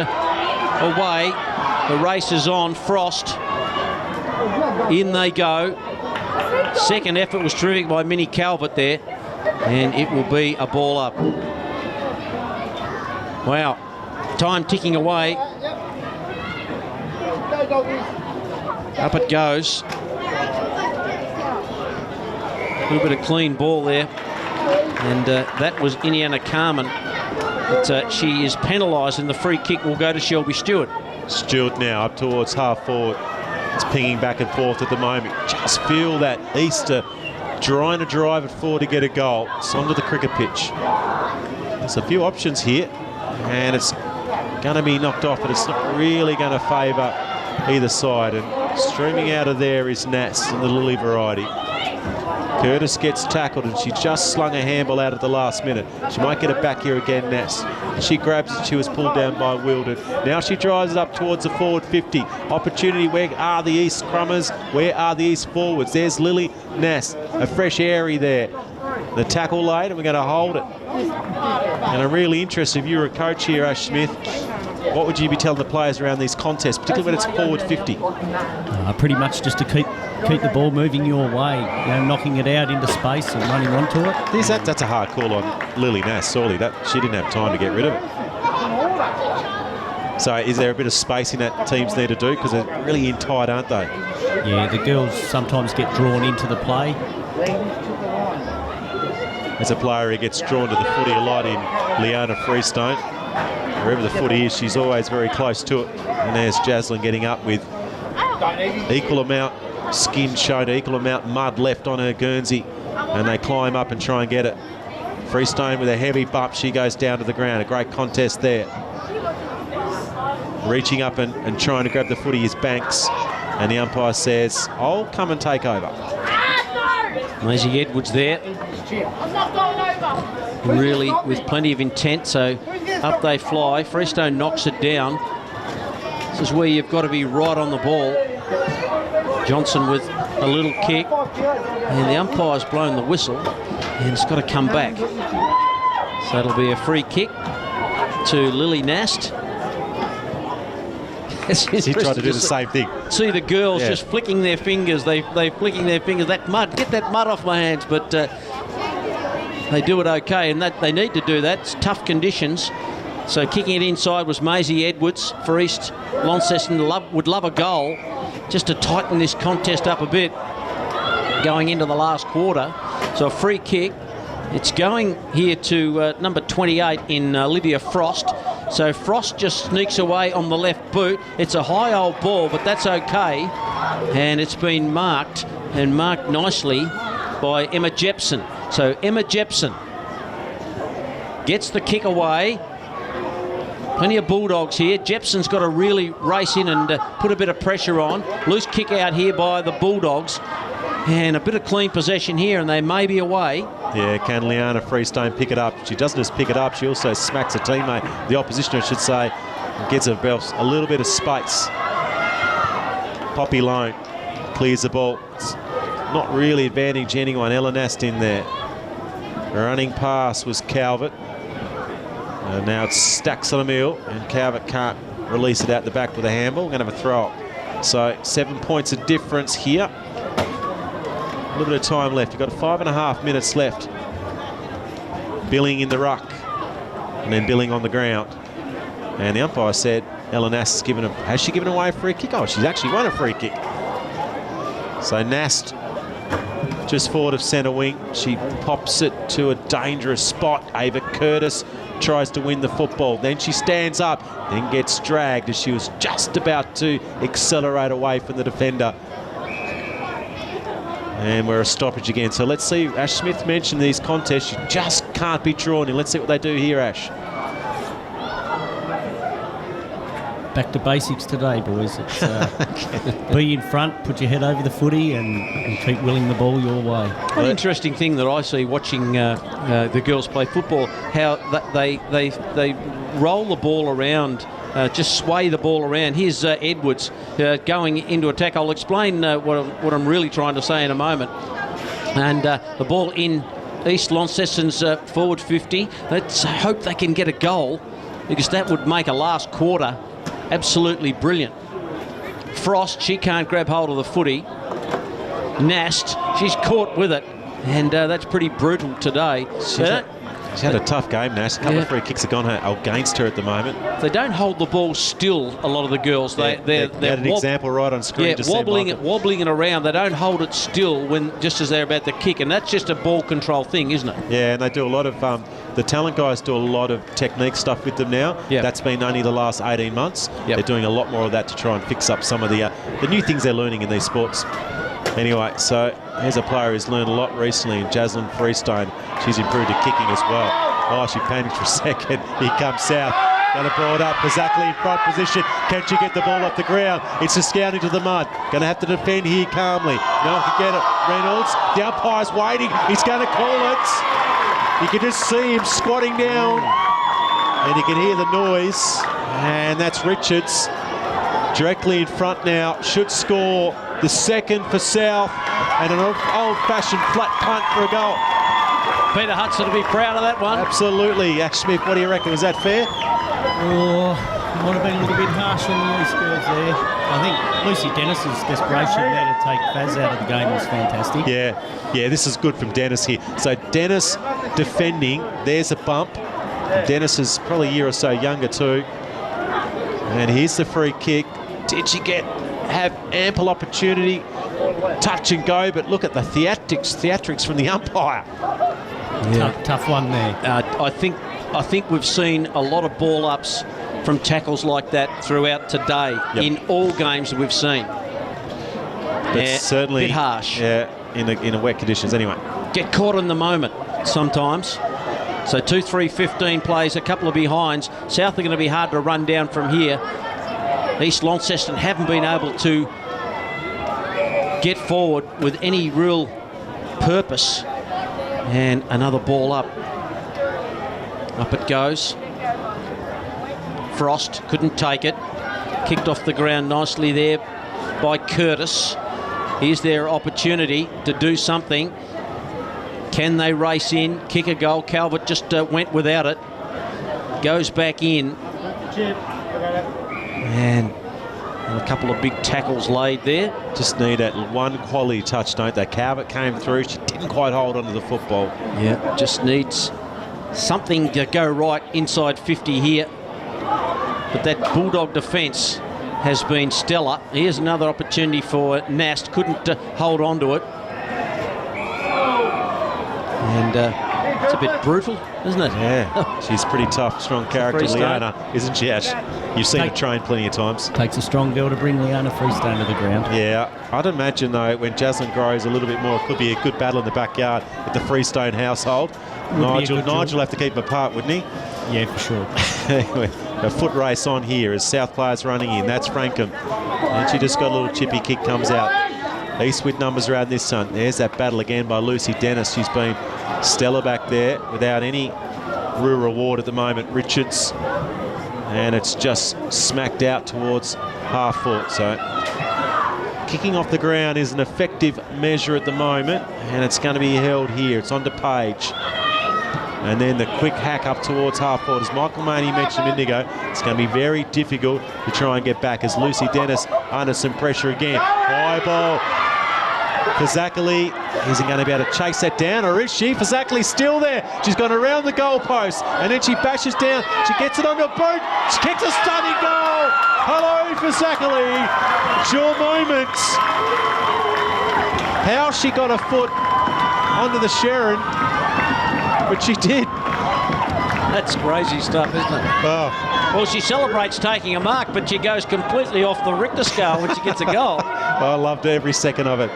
away. The race is on. Frost. In they go. Second effort was terrific by Minnie Calvert there. And it will be a ball up. Wow. Time ticking away. Up it goes. A little bit of clean ball there. And that was Indiana Carmen. But she is penalised, and the free kick will go to Shelby Stewart. Stewart now up towards half forward. It's pinging back and forth at the moment. Just feel that Easter trying to drive it forward to get a goal. It's onto the cricket pitch. There's a few options here, and it's going to be knocked off, but it's not really going to favour either side. And streaming out of there is Nass in the Lily variety. Curtis gets tackled, and she just slung a handball out at the last minute. She might get it back here again, Nass. She grabs it. She was pulled down by Wilden. Now she drives it up towards the forward 50. Opportunity. Where are the East Crummers? Where are the East forwards? There's Lily Nass. A fresh airy there. The tackle late, and we're going to hold it. And I'm really interested, if you were a coach here, Ash Smith, what would you be telling the players around these contests, particularly when it's forward 50? Pretty much just to keep the ball moving your way, knocking it out into space and running onto it. That's a hard call on Lily Nass, surely. She didn't have time to get rid of it. So is there a bit of spacing that teams need to do? Because they're really in tight, aren't they? Yeah, the girls sometimes get drawn into the play. As a player who gets drawn to the footy a lot in Liana Freestone. Wherever the footy is, she's always very close to it. And there's Jaslyn getting up with equal amount skin shown, equal amount mud left on her Guernsey. And they climb up and try and get it. Freestone with a heavy bump. She goes down to the ground. A great contest there. Reaching up and trying to grab the footy is Banks. And the umpire says, I'll come and take over. Maisie Edwards there. Really with plenty of intent, so up they fly. Freestone knocks it down. This is where you've got to be right on the ball. Johnson with a little kick. And the umpire's blown the whistle, and it's got to come back. So it'll be a free kick to Lily Nast. He tried to do the same thing. See the girls just flicking their fingers. They flicking their fingers. That mud, get that mud off my hands. But they do it okay, and that they need to do that. It's tough conditions. So kicking it inside was Maisie Edwards for East Launceston. Would love a goal just to tighten this contest up a bit. going into the last quarter. So a free kick. It's going here to number 28 in Olivia Frost. So Frost just sneaks away on the left boot. It's a high old ball, but that's okay. And it's been marked, and marked nicely by Emma Jepson. So Emma Jepson gets the kick away. Plenty of Bulldogs here. Jepson's got to really race in and put a bit of pressure on. Loose kick out here by the Bulldogs. And a bit of clean possession here, and they may be away. Yeah, can Liana Freestone pick it up? She doesn't just pick it up, she also smacks a teammate, the opposition I should say, and gives herself a little bit of space. Poppy Lone clears the ball. It's not really advantaging anyone. Ella Nast in there. Running pass was Calvert. And now it's Stacks on a mill, and Calvert can't release it out the back with a handball. We're going to have a throw up. So 7 points of difference here. A little bit of time left. You've got 5.5 minutes left. Billing in the ruck, and then Billing on the ground. And the umpire said Ella Nast has she given away a free kick? Oh, she's actually won a free kick. So Nast just forward of centre wing. She pops it to a dangerous spot. Ava Curtis tries to win the football. Then she stands up, then gets dragged as she was just about to accelerate away from the defender. And we're a stoppage again. So let's see. Ash Smith mentioned these contests. You just can't be drawn in. Let's see what they do here, Ash. Back to basics today, boys. It's be in front, put your head over the footy, and keep willing the ball your way. One interesting thing that I see watching the girls play football, how they roll the ball around, just sway the ball around. Here's Edwards going into attack. I'll explain what I'm really trying to say in a moment. And the ball in East Launceston's forward 50. Let's hope they can get a goal, because that would make a last quarter absolutely brilliant. Frost, she can't grab hold of the footy. Nast, she's caught with it, and that's pretty brutal today. She's had a tough game, Nast. A couple of free kicks have gone against her at the moment. They don't hold the ball still, a lot of the girls. They're an example right on screen. Yeah, wobbling it around. They don't hold it still just as they're about to kick, and that's just a ball control thing, isn't it? Yeah, and they do a lot of the talent guys do a lot of technique stuff with them now. Yep. That's been only the last 18 months. Yep. They're doing a lot more of that to try and fix up some of the new things they're learning in these sports. Anyway, so here's a player who's learned a lot recently, Jaslyn Freestone. She's improved her kicking as well. Oh, she panicked for a second. Here comes South. Going to blow it up. Exactly in front position. Can she get the ball off the ground? It's a scout into the mud. Going to have to defend here calmly. No one can get it. Reynolds. The umpire's waiting. He's going to call it. You can just see him squatting down. And you can hear the noise. And that's Richards. Directly in front now. Should score the second for South. And an old-fashioned flat punt for a goal. Peter Hudson will be proud of that one. Absolutely. Ash Smith, what do you reckon? Was that fair? Oh, might have been a little bit harsh on these girls there. I think Lucy Dennis's desperation there to take Faz out of the game was fantastic. Yeah, this is good from Dennis here. So Dennis defending, there's a bump. Dennis is probably a year or so younger too. And here's the free kick. Did she have ample opportunity? Touch and go, but look at the theatrics from the umpire. Yeah. Tough one there. I think we've seen a lot of ball ups from tackles like that throughout today in all games that we've seen. But certainly a bit harsh. Yeah, in a wet conditions anyway. Get caught in the moment sometimes. So 2-3-15 plays, a couple of behinds. South are going to be hard to run down from here. East Launceston haven't been able to get forward with any real purpose. And another ball up. Up it goes. Frost couldn't take it. Kicked off the ground nicely there by Curtis. Here's their opportunity to do something. Can they race in, kick a goal? Calvert just went without it. Goes back in. And a couple of big tackles laid there. Just need that one quality touch, don't they? Calvert came through. She didn't quite hold onto the football. Yeah, just needs something to go right inside 50 here. But that Bulldog defence has been stellar. Here's another opportunity for Nast. Couldn't hold on to it. And it's a bit brutal, isn't it? Yeah, she's pretty tough, strong character, Leona, isn't she, Ash? You've seen her train plenty of times. Takes a strong girl to bring Leona Freestone to the ground. Yeah, I'd imagine, though, when Jaslyn grows a little bit more, it could be a good battle in the backyard with the Freestone household. Nigel will have to keep them apart, wouldn't he? Yeah, for sure. Anyway, a foot race on here as South players running in. That's Frankham. And she just got a little chippy kick, comes out. East with numbers around this one. There's that battle again by Lucy Dennis. She's been stellar back there without any real reward at the moment. Richards. And it's just smacked out towards half court. So kicking off the ground is an effective measure at the moment. And it's going to be held here. It's on to Page. And then the quick hack up towards half court. As Michael Maney mentioned a minute ago, it's going to be very difficult to try and get back as Lucy Dennis under some pressure again. High ball. Fazakali isn't going to be able to chase that down, or is she? Fazakali's still there. She's gone around the goalpost, and then she bashes down. She gets it on the boot. She kicks a stunning goal. Hello, Fazakali. It's your moment. How she got a foot onto the Sharon, but she did. That's crazy stuff, isn't it? Oh. Well, she celebrates taking a mark, but she goes completely off the Richter scale when she gets a goal. I loved every second of it.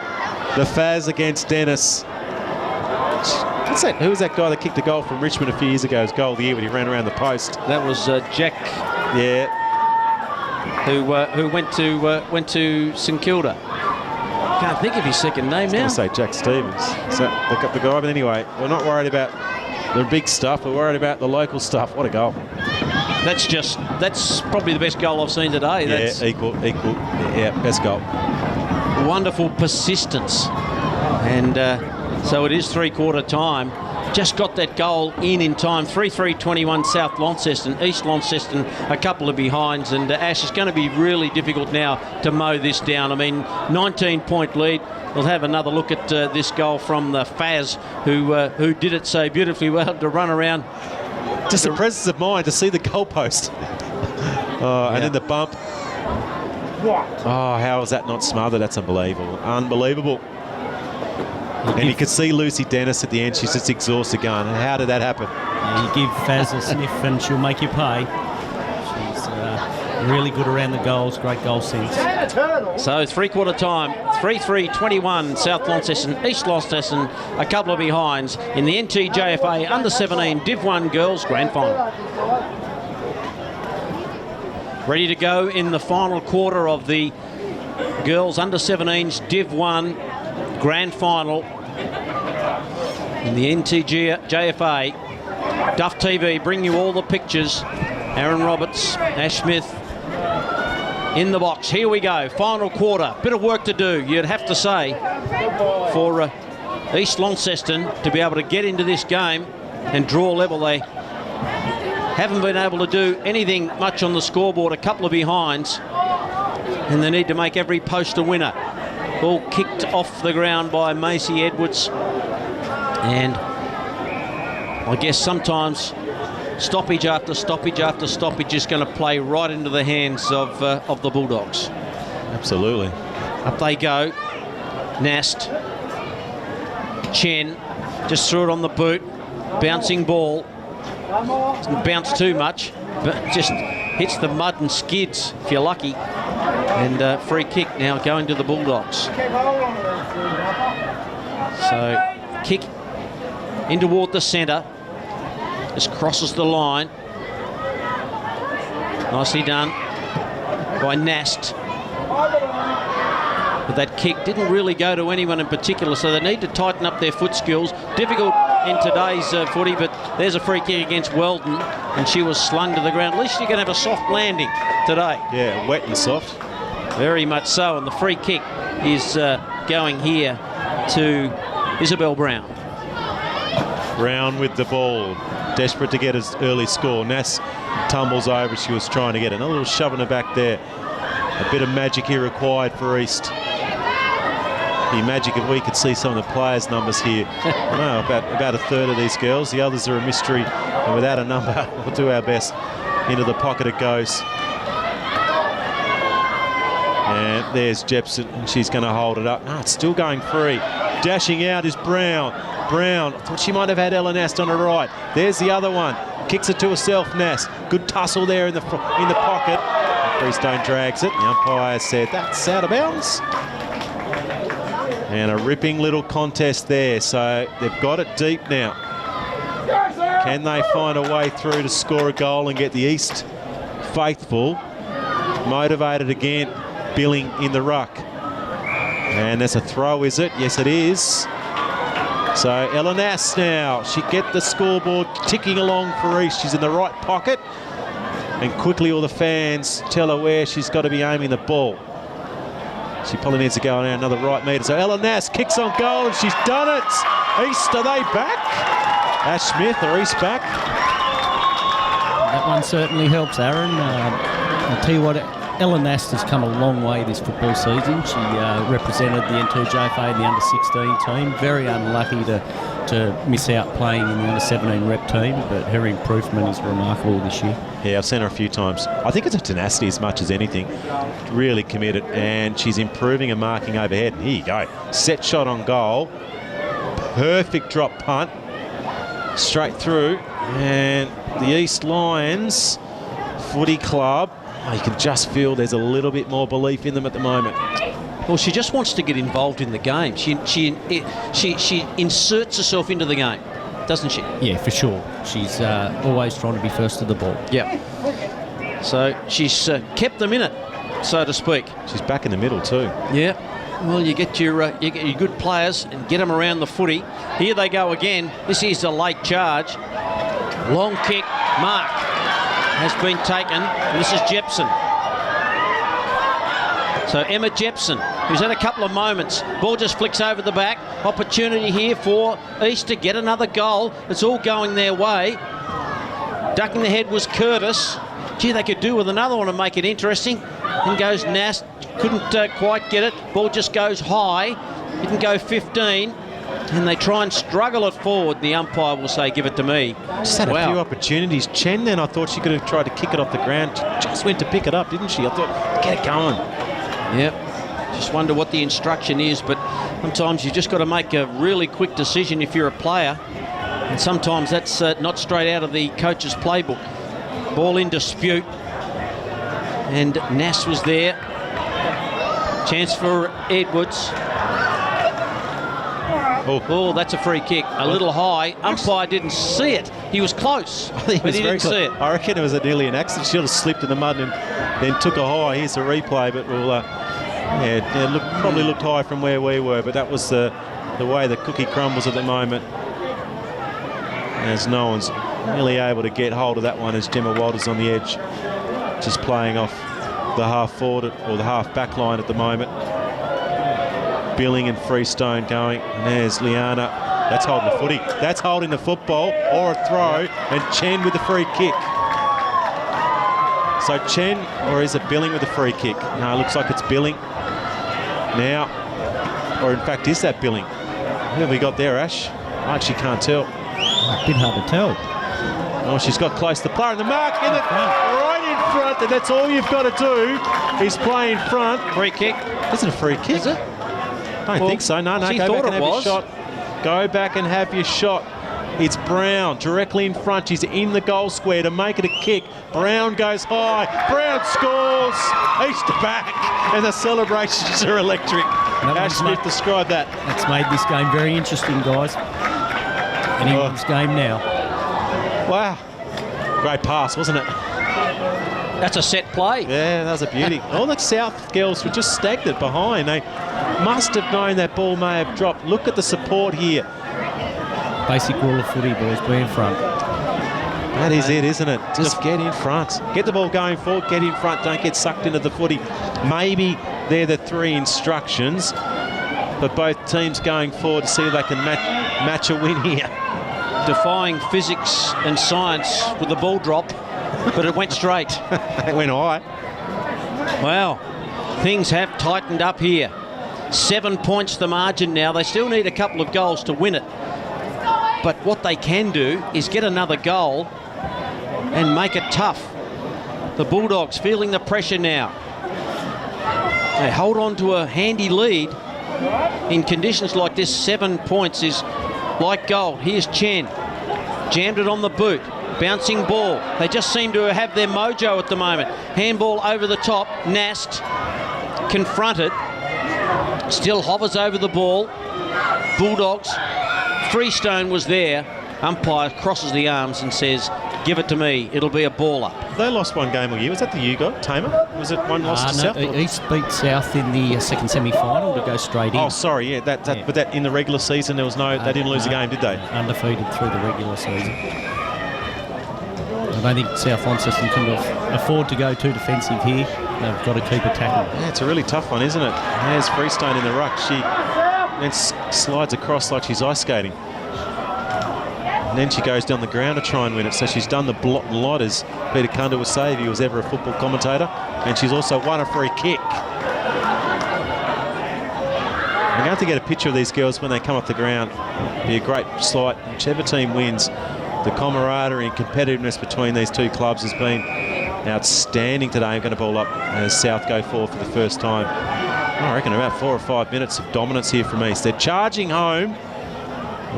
The Faz against Dennis. What's that? Who was that guy that kicked the goal from Richmond a few years ago? His goal of the year when he ran around the post. That was Jack. Yeah. Who went to St Kilda. Can't think of his second name now. I was going to say Jack Stevens. So look up the guy, but anyway, we're not worried about the big stuff. We're worried about the local stuff. What a goal! That's probably the best goal I've seen today. That's equal. Yeah, best goal. Wonderful persistence, and so it is three-quarter time. Just got that goal in time. 3-3-21 South Launceston. East Launceston a couple of behinds, and Ash, is going to be really difficult now to mow this down. I mean, 19-point lead. We'll have another look at this goal from the Faz, who did it so beautifully well to run around. Just the presence of mind to see the goalpost. And then the bump. Oh, how is that not smothered? That's unbelievable. Unbelievable. And you could see Lucy Dennis at the end. She's just exhausted going, how did that happen? You give Faz a sniff and she'll make you pay. She's really good around the goals. Great goal sense. So three-quarter time. 3-3-21 South Launceston, East Launceston, a couple of behinds in the NTJFA Under-17 Div 1 Girls Grand Final. Ready to go in the final quarter of the Girls Under-17s Div 1 Grand Final in the NTJFA. Duff TV bring you all the pictures. Aaron Roberts, Ash Smith in the box. Here we go, final quarter. Bit of work to do, you'd have to say, for East Launceston to be able to get into this game and draw level. They haven't been able to do anything much on the scoreboard, a couple of behinds, and they need to make every post a winner. Ball kicked off the ground by Macy Edwards, and I guess sometimes stoppage after stoppage after stoppage is going to play right into the hands of the Bulldogs. Absolutely. Up they go. Nast. Chen just threw it on the boot. Bouncing ball. Doesn't bounce too much, but just hits the mud and skids if you're lucky. And free kick now going to the Bulldogs. So kick in toward the centre. Just crosses the line. Nicely done by Nast. But that kick didn't really go to anyone in particular, so they need to tighten up their foot skills. Difficult in today's footy, but there's a free kick against Weldon, and she was slung to the ground. At least you can have a soft landing today. Yeah, wet and soft. Very much so, and the free kick is going here to Isabel Brown. Brown with the ball, desperate to get his early score. Nass tumbles over, she was trying to get it. A little shove in her back there. A bit of magic here required for East. Be magic if we could see some of the players' numbers here. No, about a third of these girls. The others are a mystery, and without a number, we'll do our best. Into the pocket it goes. And there's Jepson, and she's going to hold it up. No, it's still going free. Dashing out is Brown. Brown. I thought she might have had Ella Nast on her right. There's the other one. Kicks it to herself, Nast. Good tussle there in the pocket. Freestone drags it. The umpire said that's out of bounds. And a ripping little contest there. So they've got it deep now. Can they find a way through to score a goal and get the East faithful motivated again? Billing in the ruck. And there's a throw, is it? Yes, it is. So Ella Nast now. She get the scoreboard ticking along for East. She's in the right pocket. And quickly all the fans tell her where she's got to be aiming the ball. She probably needs to go on another right metre. So Ella Nast kicks on goal and she's done it. East, are they back? Ash Smith, are East back? That one certainly helps, Aaron. I'll tell you what, Ella Nast has come a long way this football season. She represented the NTJFA, the under-16 team. Very unlucky to miss out playing in the under-17 rep team, but her improvement is remarkable this year. Yeah, I've seen her a few times. I think it's a tenacity as much as anything. Really committed, and she's improving and marking overhead. Here you go. Set shot on goal. Perfect drop punt. Straight through, and the East Lions Footy Club, you can just feel there's a little bit more belief in them at the moment. Well, she just wants to get involved in the game. She inserts herself into the game, doesn't she? Yeah, for sure. She's always trying to be first to the ball. Yeah. So she's kept them in it, so to speak. She's back in the middle too. Yeah. Well, you get your good players and get them around the footy. Here they go again. This is a late charge. Long kick. Mark has been taken. And this is Jepson. So Emma Jepson, who's had a couple of moments. Ball just flicks over the back. Opportunity here for East to get another goal. It's all going their way. Ducking the head was Curtis. Gee, they could do with another one and make it interesting. In goes Nast. Couldn't quite get it. Ball just goes high. Didn't go 15. And they try and struggle it forward. The umpire will say, give it to me. Just had a few opportunities. Chen then, I thought she could have tried to kick it off the ground. Just went to pick it up, didn't she? I thought, get it going. Yep. Just wonder what the instruction is. But sometimes you just got to make a really quick decision if you're a player. And sometimes that's not straight out of the coach's playbook. Ball in dispute. And Nass was there. Chance for Edwards. Oh, that's a free kick. A little high. Umpire didn't see it. He was close, but he didn't see it. I reckon it was nearly an accident. She would have slipped in the mud and then took a high. Here's a replay, but probably looked high from where we were, but that was the way the cookie crumbles at the moment. As no one's really able to get hold of that one as Gemma Walters on the edge, just playing off the half forward or the half back line at the moment. Billing and Freestone going, and there's Liana. That's holding the footy. That's holding the football or a throw, and Chen with the free kick. So Chen, or is it Billing with the free kick? No, it looks like it's Billing now, or in fact is that Billing? Who have we got there, Ash? I actually can't tell. A bit hard to tell. Oh, she's got close to the player, and the mark in it, right in front, and that's all you've got to do is play in front. Free kick. Is it a free kick? Is it? I don't think so. No, go back and have your shot. Go back and have your shot. It's Brown directly in front. She's in the goal square to make it a kick. Brown goes high. Brown scores. East to back. And the celebrations are electric. Ash Smith described that. That's made this game very interesting, guys. Anyone's game now. Wow. Great pass, wasn't it? That's a set play. Yeah, that was a beauty. All the South girls were just stagnant behind. They must have known that ball may have dropped. Look at the support here. Basic rule of footy, boys, be in front. That is it, isn't it? Just get in front. Get the ball going forward, get in front, don't get sucked into the footy. Maybe they're the three instructions, but both teams going forward to see if they can match a win here. Defying physics and science with the ball drop, but it went straight. It went high. Wow, things have tightened up here. 7 points the margin now. They still need a couple of goals to win it. But what they can do is get another goal and make it tough. The Bulldogs feeling the pressure now. They hold on to a handy lead. In conditions like this, 7 points is like gold. Here's Chen. Jammed it on the boot. Bouncing ball. They just seem to have their mojo at the moment. Handball over the top. Nast confronted. Still hovers over the ball. Bulldogs. Freestone was there. Umpire crosses the arms and says, give it to me. It'll be a ball up. They lost one game all year. Was that the Hugo? Tamer? Was it one loss to South? East beat South in the second semi-final to go straight in. Oh, sorry, yeah. But that in the regular season, there was no. They didn't lose a game, did they? Undefeated through the regular season. I don't think South Launceston can afford to go too defensive here. They've got to keep attacking. Yeah, it's a really tough one, isn't it? There's Freestone in the ruck. She then slides across like she's ice skating. And then she goes down the ground to try and win it. So she's done the lot, as Peter Cunda would say if he was ever a football commentator. And she's also won a free kick. I'm going to have to get a picture of these girls when they come off the ground. It'd be a great sight. Whichever team wins, the camaraderie and competitiveness between these two clubs has been outstanding today. I'm going to ball up as South go forward for the first time. I reckon about 4 or 5 minutes of dominance here from East. They're charging home.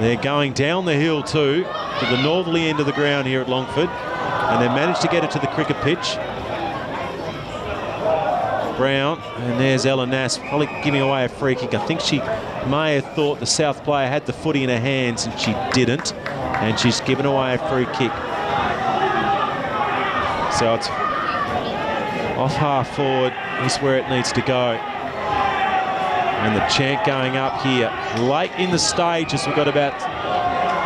They're going down the hill too, to the northerly end of the ground here at Longford. And they managed to get it to the cricket pitch. Brown, and there's Ella Nass, probably giving away a free kick. I think she may have thought the South player had the footy in her hands, and she didn't. And she's given away a free kick. So it's off half forward is where it needs to go. And the chant going up here late in the stages. We've got about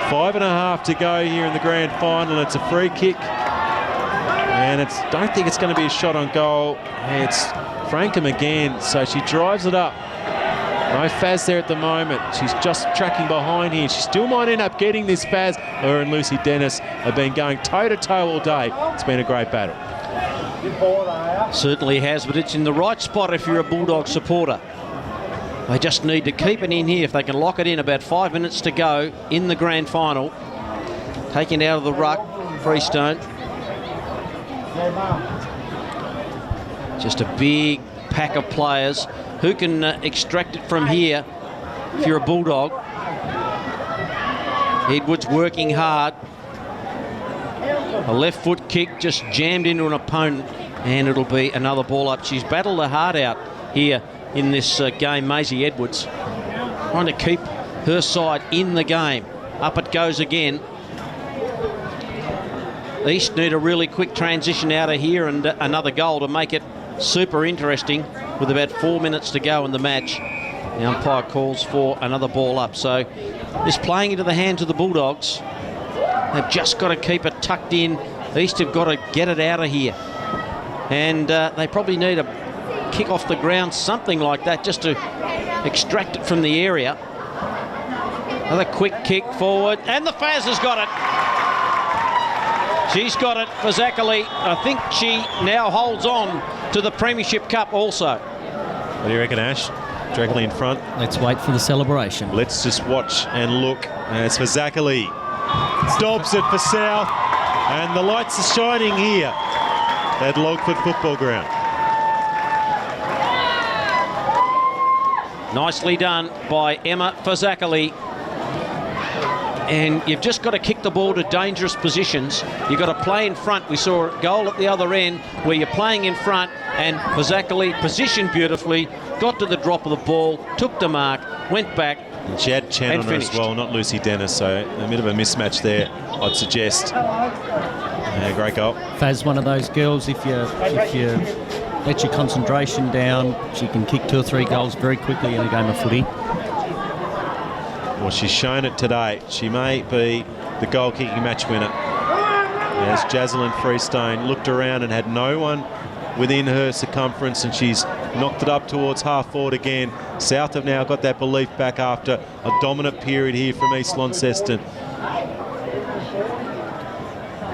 5.5 to go here in the grand final. It's a free kick, and don't think it's going to be a shot on goal. It's Frankham again, so she drives it up. No Faz there at the moment. She's just tracking behind here. She still might end up getting this Faz. Her and Lucy Dennis have been going toe-to-toe all day. It's been a great battle. Certainly has, but it's in the right spot if you're a Bulldog supporter. They just need to keep it in here. If they can lock it in, about 5 minutes to go in the grand final. Taking it out of the ruck, Freestone. Just a big pack of players. Who can extract it from here if you're a Bulldog? Edwards working hard. A left foot kick just jammed into an opponent, and it'll be another ball up. She's battled her heart out here in this game, Maisie Edwards, trying to keep her side in the game. Up it goes again. East need a really quick transition out of here and another goal to make it super interesting with about 4 minutes to go in the match. The umpire calls for another ball up. So it's playing into the hands of the Bulldogs. They've just got to keep it tucked in. East have got to get it out of here. And they probably need a kick off the ground, something like that, just to extract it from the area. Another quick kick forward, and the Faz has got it. She's got it for Zachary. I think she now holds on to the Premiership Cup also. What do you reckon, Ash? Directly in front. Let's wait for the celebration. Let's just watch and look. And it's for Zachary. Dobs it for South. And the lights are shining here at Longford Football Ground. Nicely done by Emma Fazakali. And you've just got to kick the ball to dangerous positions. You've got to play in front. We saw a goal at the other end where you're playing in front, and Fazakali positioned beautifully, got to the drop of the ball, took the mark, went back. And she had Chen on her as well, not Lucy Dennis, so a bit of a mismatch there, I'd suggest. Yeah, great goal. Faz, one of those girls, if you let your concentration down, she can kick 2 or 3 goals very quickly in a game of footy. Well, she's shown it today. She may be the goal-kicking match winner. As Jaslyn Freestone looked around and had no one within her circumference, and she's knocked it up towards half forward again. South have now got that belief back after a dominant period here from East Launceston.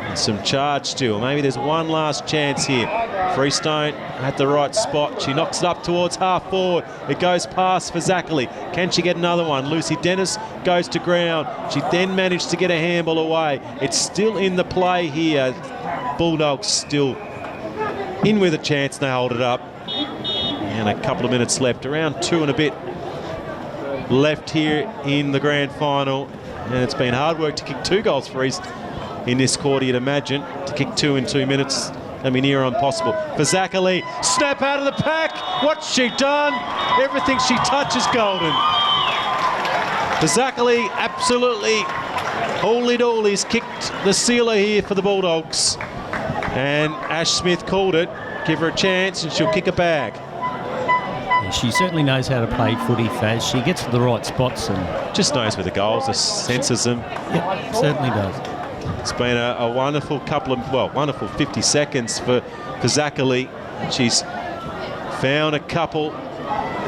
And some charge still. Maybe there's one last chance here. Freestone at the right spot. She knocks it up towards half forward. It goes past for Zachary. Can she get another one? Lucy Dennis goes to ground. She then managed to get a handball away. It's still in the play here. Bulldogs still in with a chance. They hold it up. And a couple of minutes left. Around 2 and a bit left here in the grand final. And it's been hard work to kick 2 goals for East in this quarter, you'd imagine. To kick 2 in 2 minutes, I mean, near impossible. For Zachary, snap out of the pack. What's she done? Everything she touches golden. For Zachary, absolutely holy-dolly's kicked the sealer here for the Bulldogs. And Ash Smith called it. Give her a chance and she'll kick a bag. Yeah, she certainly knows how to play footy, Faz. She gets to the right spots and Just knows where the goals are, senses them. yeah, certainly does. It's been a wonderful wonderful 50 seconds for Zachary. She's found a couple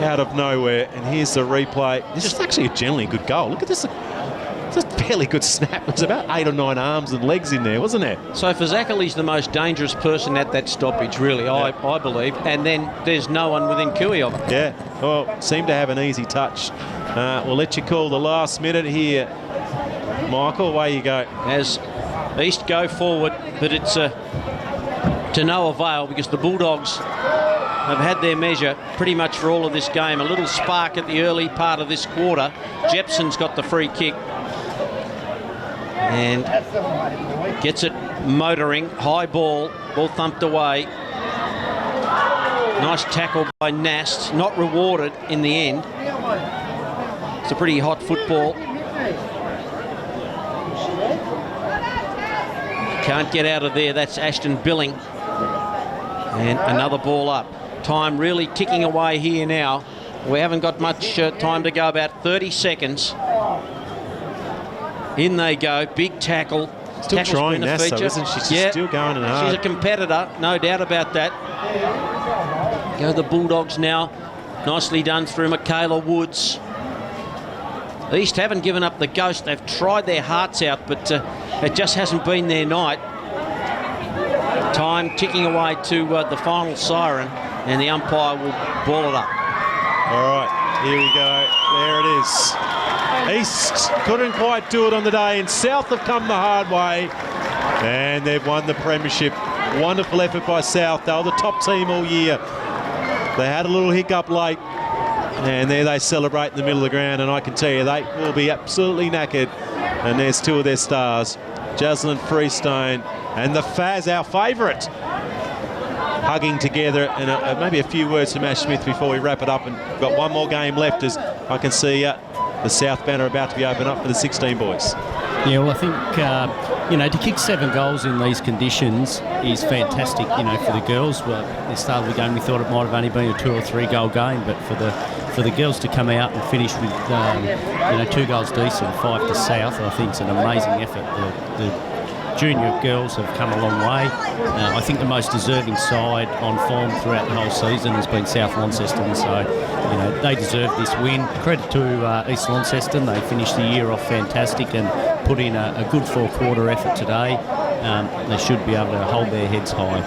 out of nowhere, and here's the replay. This is actually a generally good goal. Look at this. It's a fairly good snap. There's about 8 or 9 arms and legs in there, wasn't there? So for Zachary's the most dangerous person at that stoppage, really, I believe. And then there's no one within cooey of it. Yeah, well, seemed to have an easy touch. We'll let you call the last minute here. Michael, away you go. As East go forward, but it's to no avail because the Bulldogs have had their measure pretty much for all of this game. A little spark at the early part of this quarter. Jepson's got the free kick and gets it motoring. High ball thumped away. Nice tackle by Nast, not rewarded in the end. It's a pretty hot football. Can't get out of there. That's Ashton Billing. And another ball up. Time really ticking away here now. We haven't got much time to go, about 30 seconds. In they go. Big tackle. Still Tackle's trying been a Nast, though, feature. isn't she? She's still going in hard. She's a competitor, no doubt about that. Go the Bulldogs now. Nicely done through Michaela Woods. East haven't given up the ghost. They've tried their hearts out, but it just hasn't been their night. Time ticking away to the final siren, and the umpire will ball it up. All right, here we go. There it is. East couldn't quite do it on the day, and South have come the hard way, and they've won the premiership. Wonderful effort by South. They were the top team all year. They had a little hiccup late, and there they celebrate in the middle of the ground, and I can tell you they will be absolutely knackered. And there's 2 of their stars, Jaslyn Freestone and the Faz, our favourite, hugging together. And maybe a few words from Ash Smith before we wrap it up. And we've got one more game left, as I can see the South banner about to be opened up for the 16 boys. Yeah, well, I think, to kick 7 goals in these conditions is fantastic, for the girls. Well, at the start of the game, we thought it might have only been a 2 or 3 goal game, but for the girls to come out and finish with, 2 goals to East and 5 to South, I think it's an amazing effort. The junior girls have come a long way. I think the most deserving side on form throughout the whole season has been South Launceston, so they deserve this win. Credit to East Launceston. They finished the year off fantastic and put in a good 4-quarter effort today. They should be able to hold their heads high.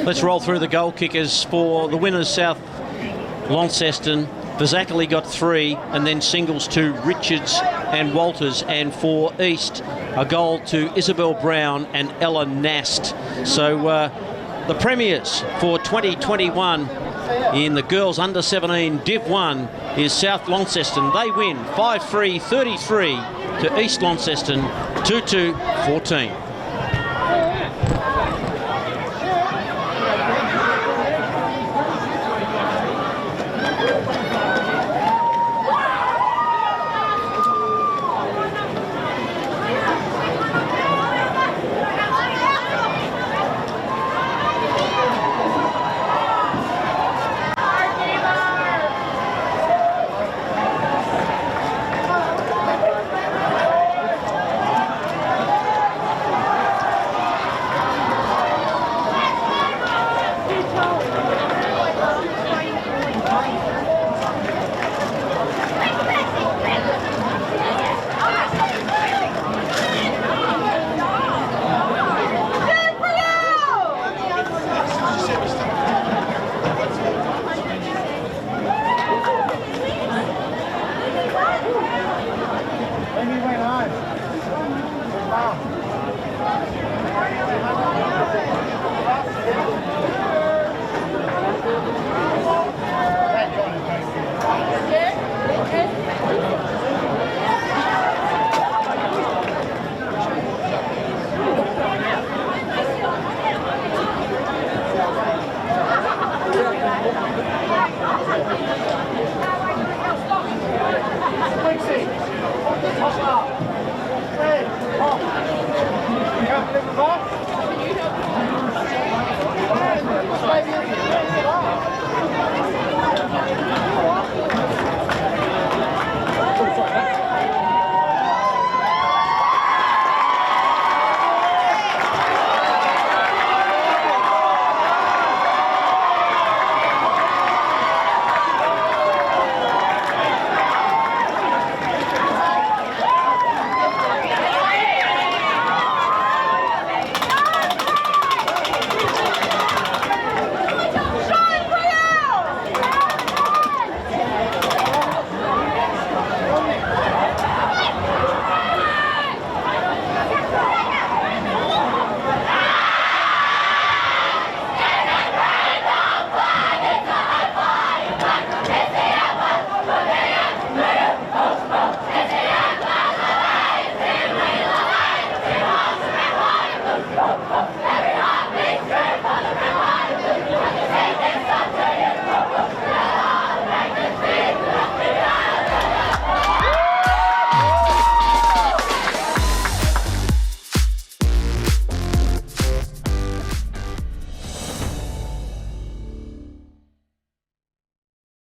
Let's roll through the goal kickers for the winners. South Launceston, Vazakali got 3, and then singles to Richards and Walters, and for East a goal to Isabel Brown and Ella Nast. So the premiers for 2021 in the girls under 17 Div 1 is South Launceston. They win 5-3, 33 to East Launceston, 2-2, 14.